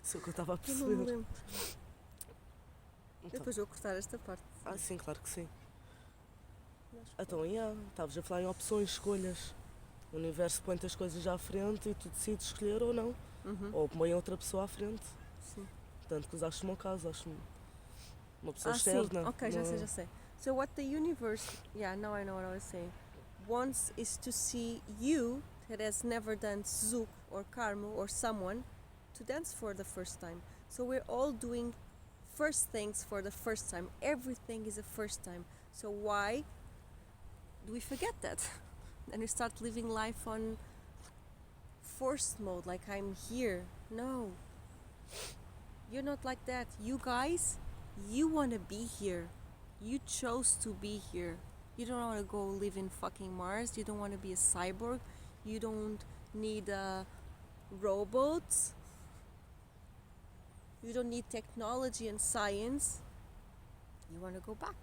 Isso é o que eu estava a Eu perceber. não me lembro. Então. Depois vou cortar esta parte. Ah, sim, claro que sim. Então, estavas a falar em opções, escolhas. O universo põe-te as coisas à frente e tu decides escolher ou não. Ou põe outra pessoa à frente. Sim. Tanto que usaste o meu caso, acho uma pessoa externa. Sim. Ok, já sei. So what the universe, yeah, now I know what I was saying, wants is to see you that has never done zouk or karmo or someone to dance for the first time. So we're all doing first things for the first time. Everything is a first time. So why do we forget that? And we start living life on forced mode, like I'm here. No. You're not like that. You guys, you want to be here. You chose to be here. You don't want to go live in fucking Mars. You don't want to be a cyborg. You don't need robots. You don't need technology and science. You want to go back.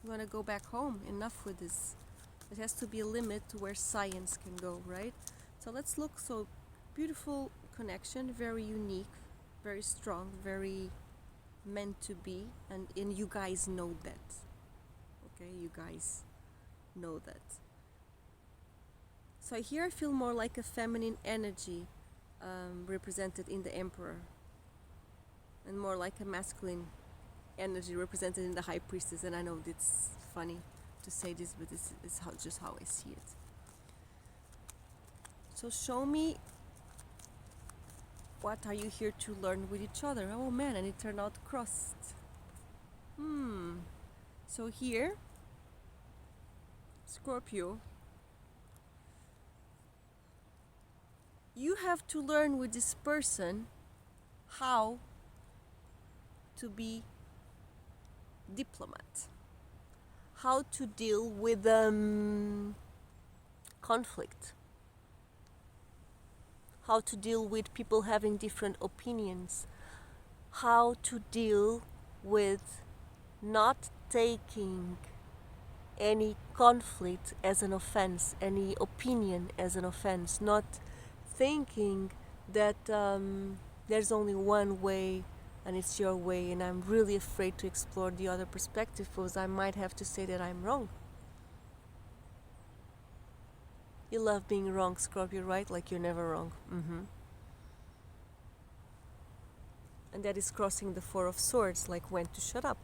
You want to go back home. Enough with this. There has to be a limit to where science can go, right? So let's look. So beautiful connection, very unique, very strong, very meant to be, and you guys know that. Okay, you guys know that. So here I feel more like a feminine energy represented in the Emperor, and more like a masculine energy represented in the High Priestess. And I know it's funny to say this, but this is just how I see it. So show me, what are you here to learn with each other? Oh man, and it turned out crossed. So here, Scorpio, you have to learn with this person how to be diplomat, how to deal with conflict, how to deal with people having different opinions, how to deal with not taking any conflict as an offense, any opinion as an offense, not thinking that there's only one way and it's your way, and I'm really afraid to explore the other perspective because I might have to say that I'm wrong. You love being wrong, Scorpio, right? Like you're never wrong. and that is crossing the Four of Swords, like when to shut up,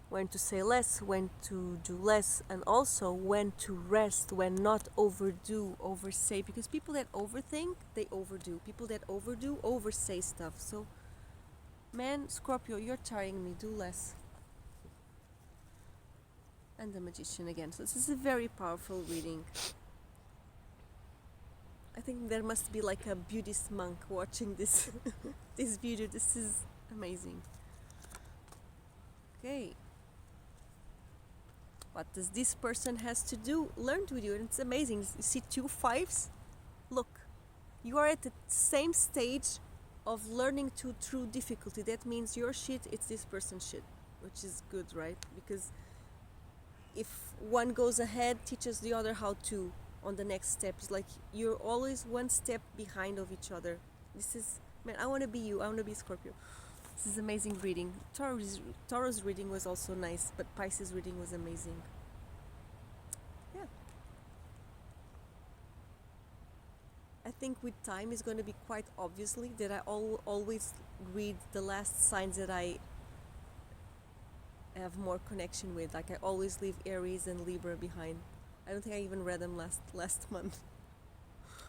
when to say less, when to do less, and also when to rest, when not overdo, oversay, because people that overthink, they overdo. People that overdo, oversay stuff. So, man, Scorpio, you're tiring me, do less. And the Magician again. So this is a very powerful reading. I think there must be like a Buddhist monk watching this this video. This is amazing. Okay. What does this person has to do? Learn with you, and it's amazing. You see 2 5s? Look, you are at the same stage of learning through difficulty. That means your shit, it's this person's shit, which is good, right? Because if one goes ahead, teaches the other how to on the next step. It's like you're always one step behind of each other. This is, man, I want to be you. I want to be Scorpio. This is amazing reading. Taurus reading was also nice, but Pisces reading was amazing. Yeah. I think with time it's going to be quite obviously that I always read the last signs that I have more connection with. Like I always leave Aries and Libra behind. I don't think I even read them last month.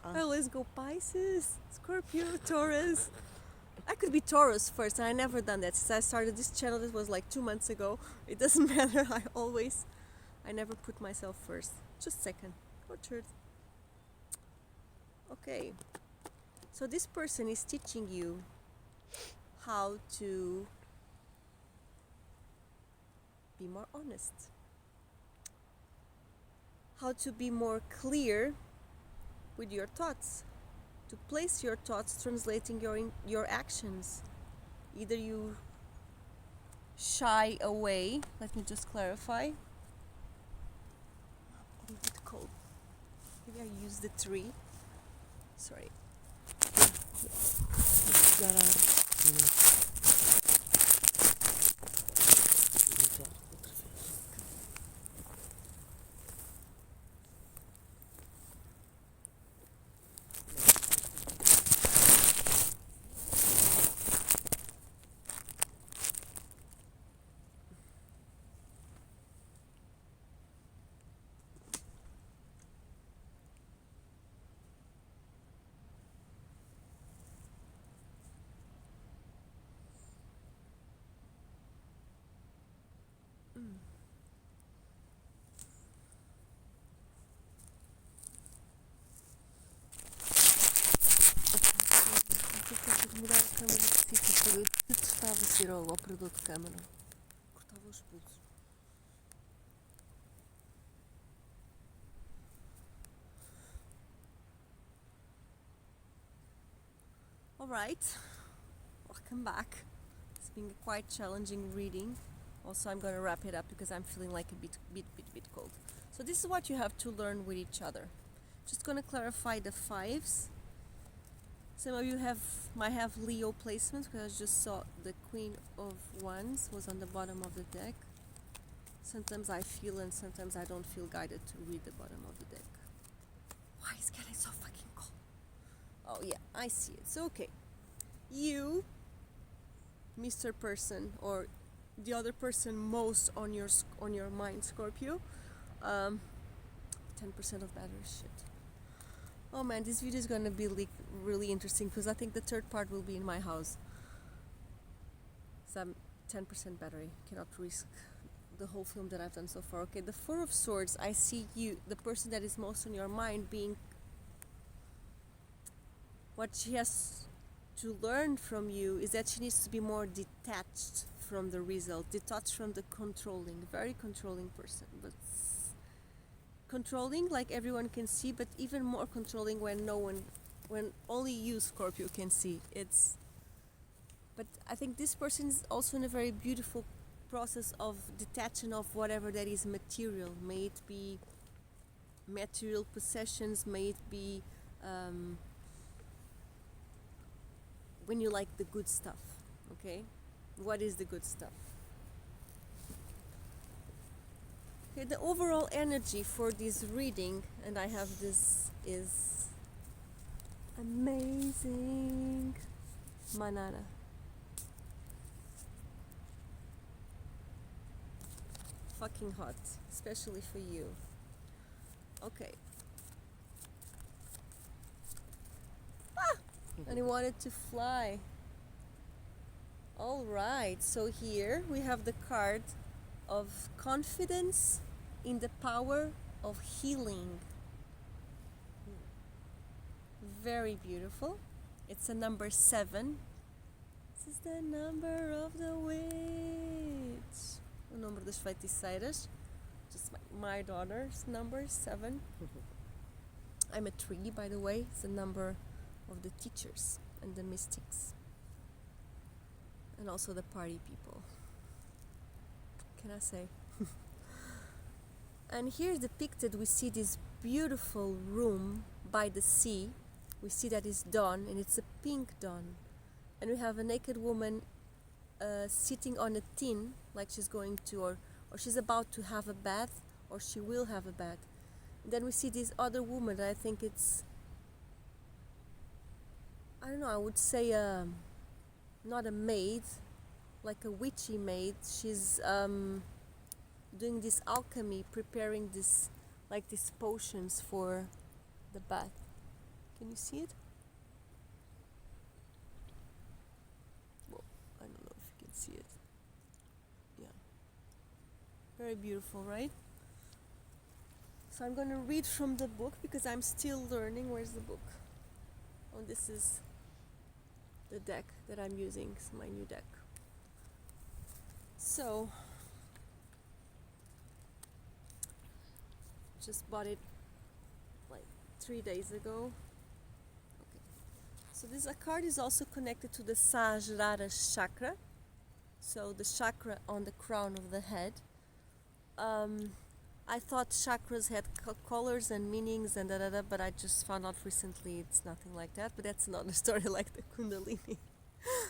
I always go Pisces, Scorpio, Taurus. I could be Taurus first, and I never done that since I started this channel. This was like 2 months ago. It doesn't matter. I never put myself first. Just second or third. Okay. So this person is teaching you how to be more honest, how to be more clear with your thoughts, to place your thoughts translating your actions. Either you shy away, let me just clarify, a bit cold, maybe I use the 3, sorry. Mudar a câmera de sítio, porque eu detestava ser ao operador de câmera. Cortava os pulsos. Alright, welcome back. It's been a quite challenging reading. Also, I'm going to wrap it up because I'm feeling like a bit cold. So this is what you have to learn with each other. Just going to clarify the 5s. Some of you might have Leo placements, because I just saw the Queen of Wands was on the bottom of the deck. Sometimes I feel and sometimes I don't feel guided to read the bottom of the deck. Why is it getting so fucking cold? Oh yeah, I see it. So okay, you, Mr. Person, or the other person most on your mind, Scorpio, 10% of battery. Shit. Oh man, this video is gonna be really interesting because I think the 3rd part will be in my house. So I'm 10% battery. Cannot risk the whole film that I've done so far. Okay, the 4 of Swords. I see you, the person that is most on your mind, being what she has to learn from you is that she needs to be more detached from the result, detached from the controlling, very controlling person, but controlling like everyone can see, but even more controlling when only you, Scorpio, can see. But I think this person is also in a very beautiful process of detaching of whatever that is material. May it be material possessions, may it be when you like the good stuff. Okay, what is the good stuff? Okay, the overall energy for this reading, and I have this, is amazing. Manana. Fucking hot, especially for you. Okay. And he wanted to fly. All right, so here we have the card of confidence in the power of healing. Very beautiful. It's a number 7. This is the number of the witch. O número das feiticeiras. Just my daughter's number 7. I'm a 3, by the way. It's the number of the teachers and the mystics. And also the party people. Can I say? And here depicted we see this beautiful room by the sea. We see that it's dawn, and it's a pink dawn. And we have a naked woman sitting on a tin, like she's going to, or she's about to have a bath, or she will have a bath. And then we see this other woman that I think it's, I don't know, I would say not a maid, like a witchy maid. She's doing this alchemy, preparing this, like these potions for the bath. Can you see it? Well, I don't know if you can see it. Yeah. Very beautiful, right? So I'm going to read from the book because I'm still learning. Where's the book? Oh, this is the deck that I'm using. It's my new deck. So, just bought it like 3 days ago. Okay. So this card is also connected to the Sahasrara chakra. So the chakra on the crown of the head. I thought chakras had colors and meanings and but I just found out recently it's nothing like that. But that's another story, like the Kundalini.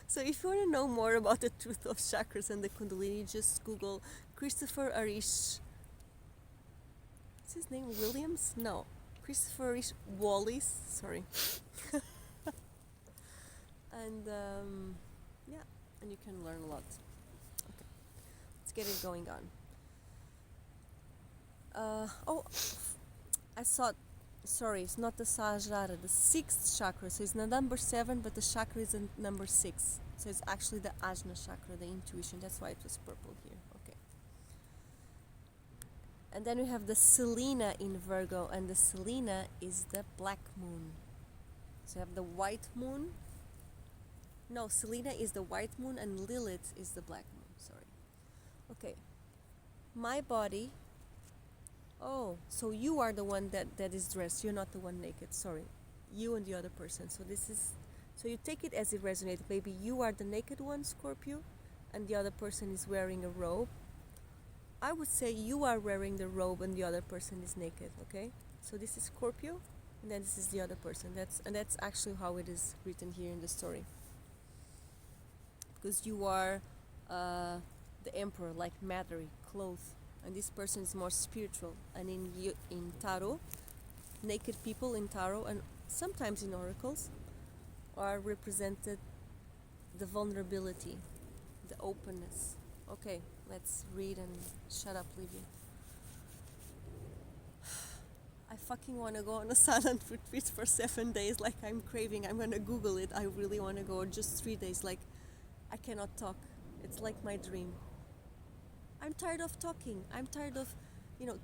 So if you want to know more about the truth of chakras and the Kundalini, just Google Christopher Arish. What's his name? Williams? No. Christopher Arish Wallis. Sorry. And yeah, and you can learn a lot. Okay, let's get it going on. I thought, sorry, it's not the Sahasrara, the 6th chakra. So it's the number 7, but the chakra is number 6. So it's actually the Ajna chakra, the intuition. That's why it was purple here. Okay. And then we have the Selena in Virgo, and the Selena is the black moon. So you have the white moon. No, Selena is the white moon, and Lilith is the black moon. Sorry. Okay. My body. Oh, so you are the one that is dressed. You're not the one naked. Sorry. You and the other person. So this is, so you take it as it resonates. Maybe you are the naked one, Scorpio, and the other person is wearing a robe. I would say you are wearing the robe and the other person is naked, okay? So this is Scorpio, and then this is the other person. That's actually how it is written here in the story. Because you are the emperor, like matter, clothed. And this person is more spiritual. And in tarot, naked people in tarot and sometimes in oracles are represented the vulnerability, the openness. Okay, let's read and shut up, Livy. I fucking want to go on a silent retreat for 7 days, like I'm craving. I'm gonna Google it. I really want to go, or just 3 days. Like I cannot talk. It's like my dream. I'm tired of talking. I'm tired of,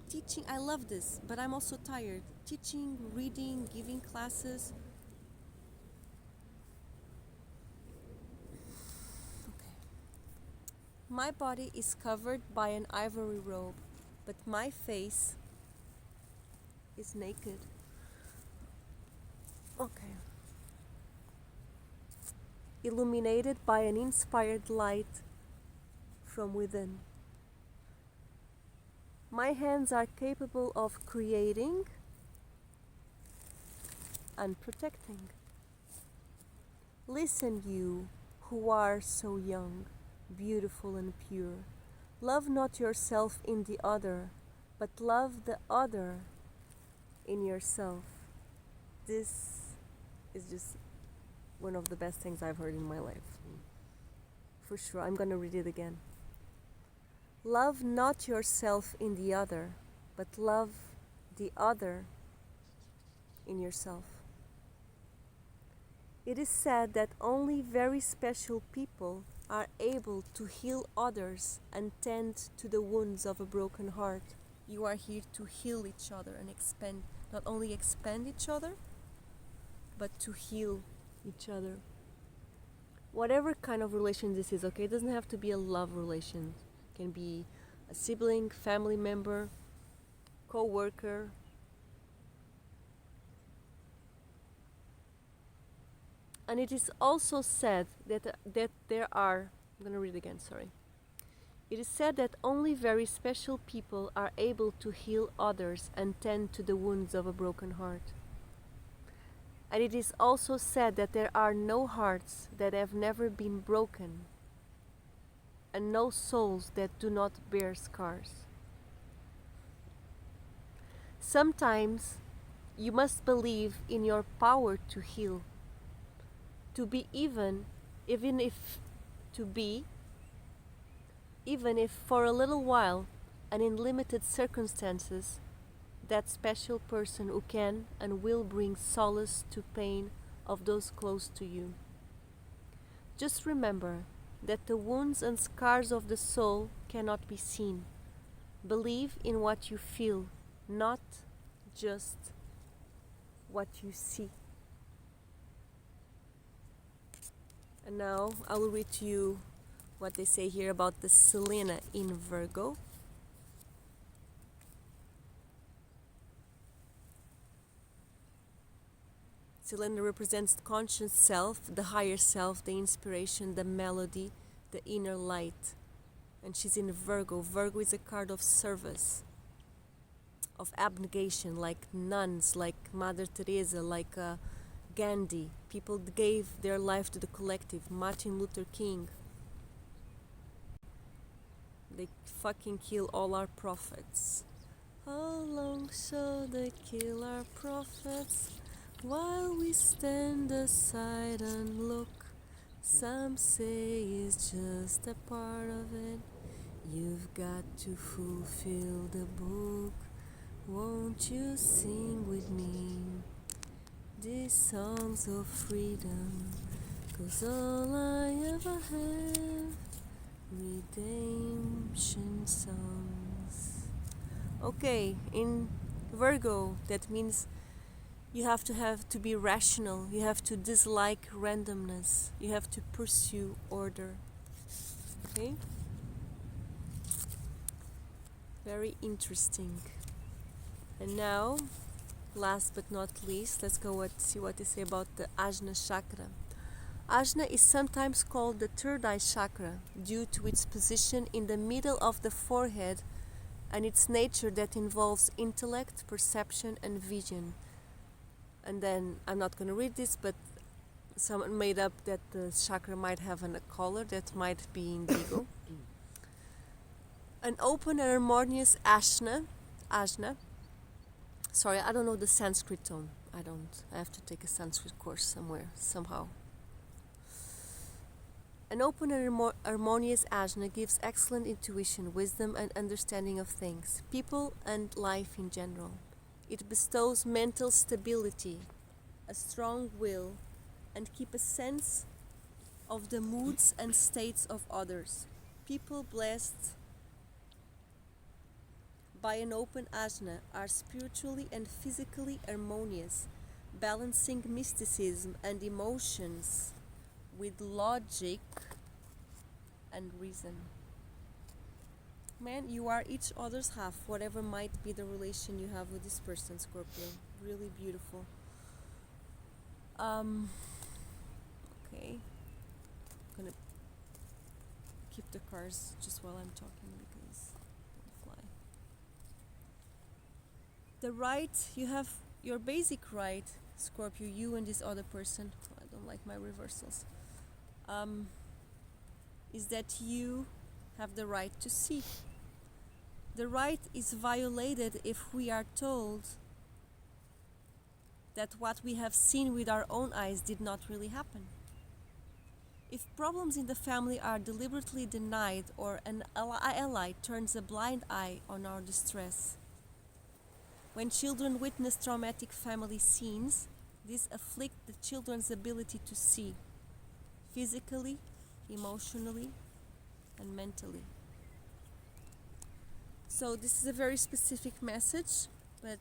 teaching. I love this, but I'm also tired. Teaching, reading, giving classes. Okay. My body is covered by an ivory robe, but my face is naked. Okay. Illuminated by an inspired light from within. My hands are capable of creating and protecting. Listen, you who are so young, beautiful and pure. Love not yourself in the other, but love the other in yourself. This is just one of the best things I've heard in my life. For sure. I'm gonna read it again. Love not yourself in the other, but love the other in yourself. It is said that only very special people are able to heal others and tend to the wounds of a broken heart. You are here to heal each other and expand, not only expand each other, but to heal each other. Whatever kind of relation this is, okay? It doesn't have to be a love relation. It can be a sibling, family member, co-worker. And it is also said that there are, I'm going to read it again, sorry. It is said that only very special people are able to heal others and tend to the wounds of a broken heart. And it is also said that there are no hearts that have never been broken, and no souls that do not bear scars. Sometimes you must believe in your power to heal, even if for a little while and in limited circumstances, that special person who can and will bring solace to pain of those close to you. Just remember that the wounds and scars of the soul cannot be seen. Believe in what you feel, not just what you see. And now I will read to you what they say here about the Selena in Virgo. Selena represents the conscious self, the higher self, the inspiration, the melody, the inner light. And she's in Virgo. Virgo is a card of service, of abnegation, like nuns, like Mother Teresa, like Gandhi. People gave their life to the collective. Martin Luther King. They fucking kill all our prophets. How long shall they kill our prophets? While we stand aside and look, some say it's just a part of it. You've got to fulfill the book. Won't you sing with me these songs of freedom? 'Cause all I ever have, redemption songs. Okay, in Virgo, that means you have to be rational. You have to dislike randomness. You have to pursue order. Okay? Very interesting. And now, last but not least, let's go see what they say about the Ajna chakra. Ajna is sometimes called the third eye chakra due to its position in the middle of the forehead and its nature that involves intellect, perception, and vision. And then, I'm not going to read this, but someone made up that the chakra might have a color that might be indigo. An open and harmonious ajna. Sorry, I don't know the Sanskrit tone. I have to take a Sanskrit course somewhere, somehow. An open and harmonious ajna gives excellent intuition, wisdom, and understanding of things, people, and life in general. It bestows mental stability, a strong will, and keep a sense of the moods and states of others. People blessed by an open ajna are spiritually and physically harmonious, balancing mysticism and emotions with logic and reason. Man, you are each other's half, whatever might be the relation you have with this person, Scorpio. Really beautiful. Okay. I'm gonna keep the cards just while I'm talking because they fly. The right, you have your basic right, Scorpio, you and this other person. I don't like my reversals. Is that you have the right to see. The right is violated if we are told that what we have seen with our own eyes did not really happen. If problems in the family are deliberately denied or an ally turns a blind eye on our distress, when children witness traumatic family scenes, this afflicts the children's ability to see, physically, emotionally, and mentally. So this is a very specific message, but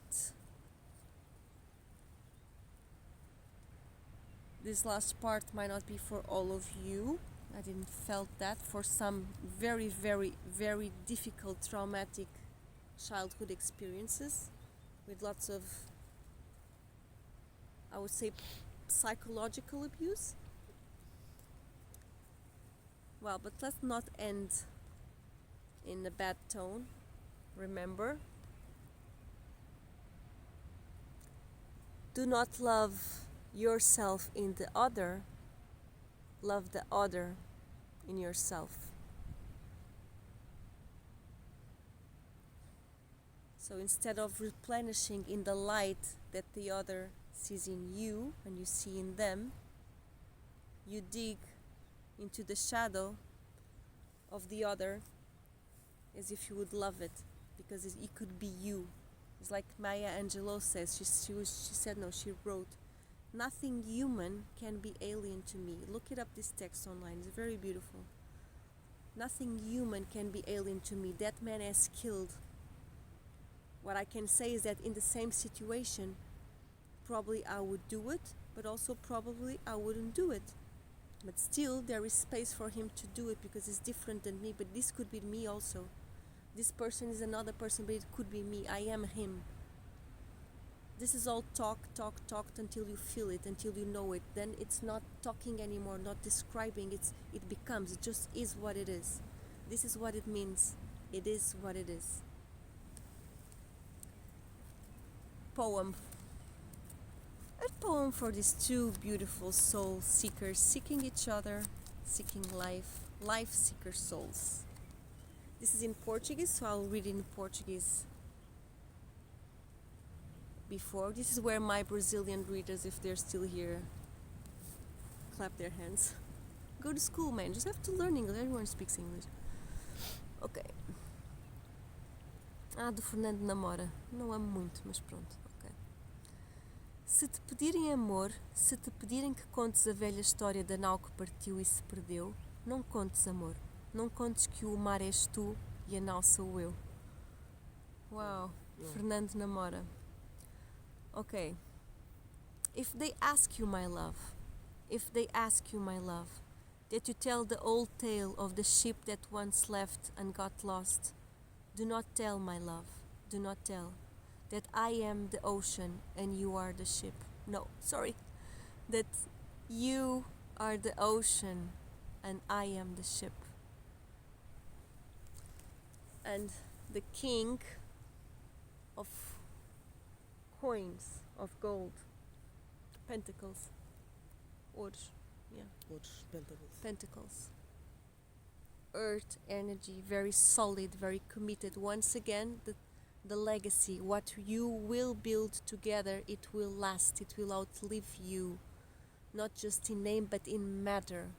this last part might not be for all of you. I didn't felt that. For some very, very, very difficult traumatic childhood experiences with lots of, I would say, psychological abuse. Well, but let's not end in a bad tone. Remember, do not love yourself in the other, love the other in yourself. So instead of replenishing in the light that the other sees in you and you see in them, you dig into the shadow of the other as if you would love it, because it could be you. It's like Maya Angelou says, she wrote, "Nothing human can be alien to me." Look it up, this text online, it's very beautiful. Nothing human can be alien to me. That man has killed. What I can say is that in the same situation, probably I would do it, but also probably I wouldn't do it. But still, there is space for him to do it because it's different than me, but this could be me also. This person is another person, but it could be me. I am him. This is all talked until you feel it, until you know it. Then it's not talking anymore, not describing, it becomes, it just is what it is. This is what it means. It is what it is. Poem. A poem for these two beautiful soul seekers seeking each other, seeking life seeker souls. This is in Portuguese, so I'll read it in Portuguese before. This is where my Brazilian readers, if they're still here, clap their hands. Go to school, man. Just have to learn English. Everyone speaks English. Ok. Do Fernando Namora. Não amo muito, mas pronto. Ok. Se te pedirem amor, se te pedirem que contes a velha história da nau que partiu e se perdeu, não contes amor. Não contes que o mar és tu e a nau sou eu. Wow. Fernando Namora. Okay. If they ask you, my love, that you tell the old tale of the ship that once left and got lost, do not tell, my love, do not tell that I am the ocean and you are the ship. No, sorry. That you are the ocean and I am the ship. And the king of coins, of gold, pentacles, ouros, pentacles, earth energy, very solid, very committed. Once again, the legacy, what you will build together, it will last, it will outlive you, not just in name but in matter.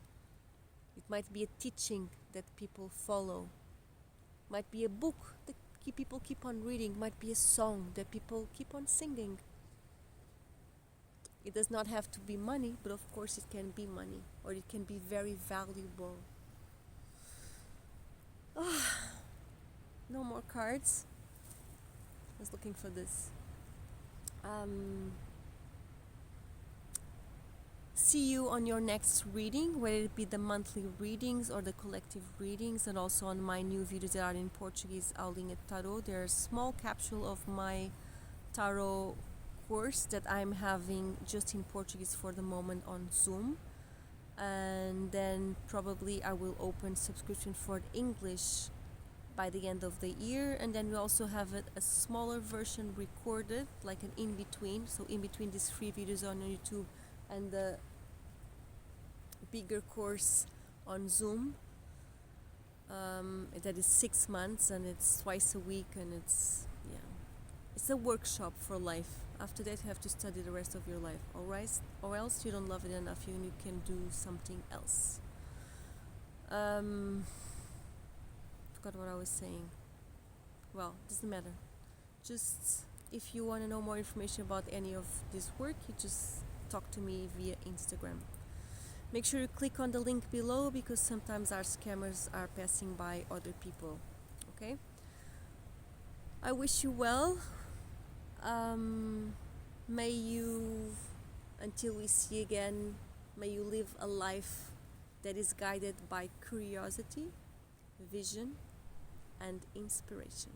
It might be a teaching that people follow, might be a book that people keep on reading, might be a song that people keep on singing. It does not have to be money, but of course it can be money, or it can be very valuable. No more cards. I was looking for this. See you on your next reading, whether it be the monthly readings or the collective readings, and also on my new videos that are in Portuguese, Aulinha Tarot. There's a small capsule of my tarot course that I'm having just in Portuguese for the moment on Zoom, and then probably I will open subscription for English by the end of the year, and then we also have a smaller version recorded, like an in-between, so in between these free videos on YouTube and the bigger course on Zoom, that is 6 months and it's twice a week, and It's a workshop for life. After that, you have to study the rest of your life, alright? Or else you don't love it enough and you can do something else. Forgot what I was saying. Well, doesn't matter. Just if you want to know more information about any of this work, you just talk to me via Instagram. Make sure you click on the link below because sometimes our scammers are passing by other people. Okay? I wish you well. May you, until we see again, may you live a life that is guided by curiosity, vision, and inspiration.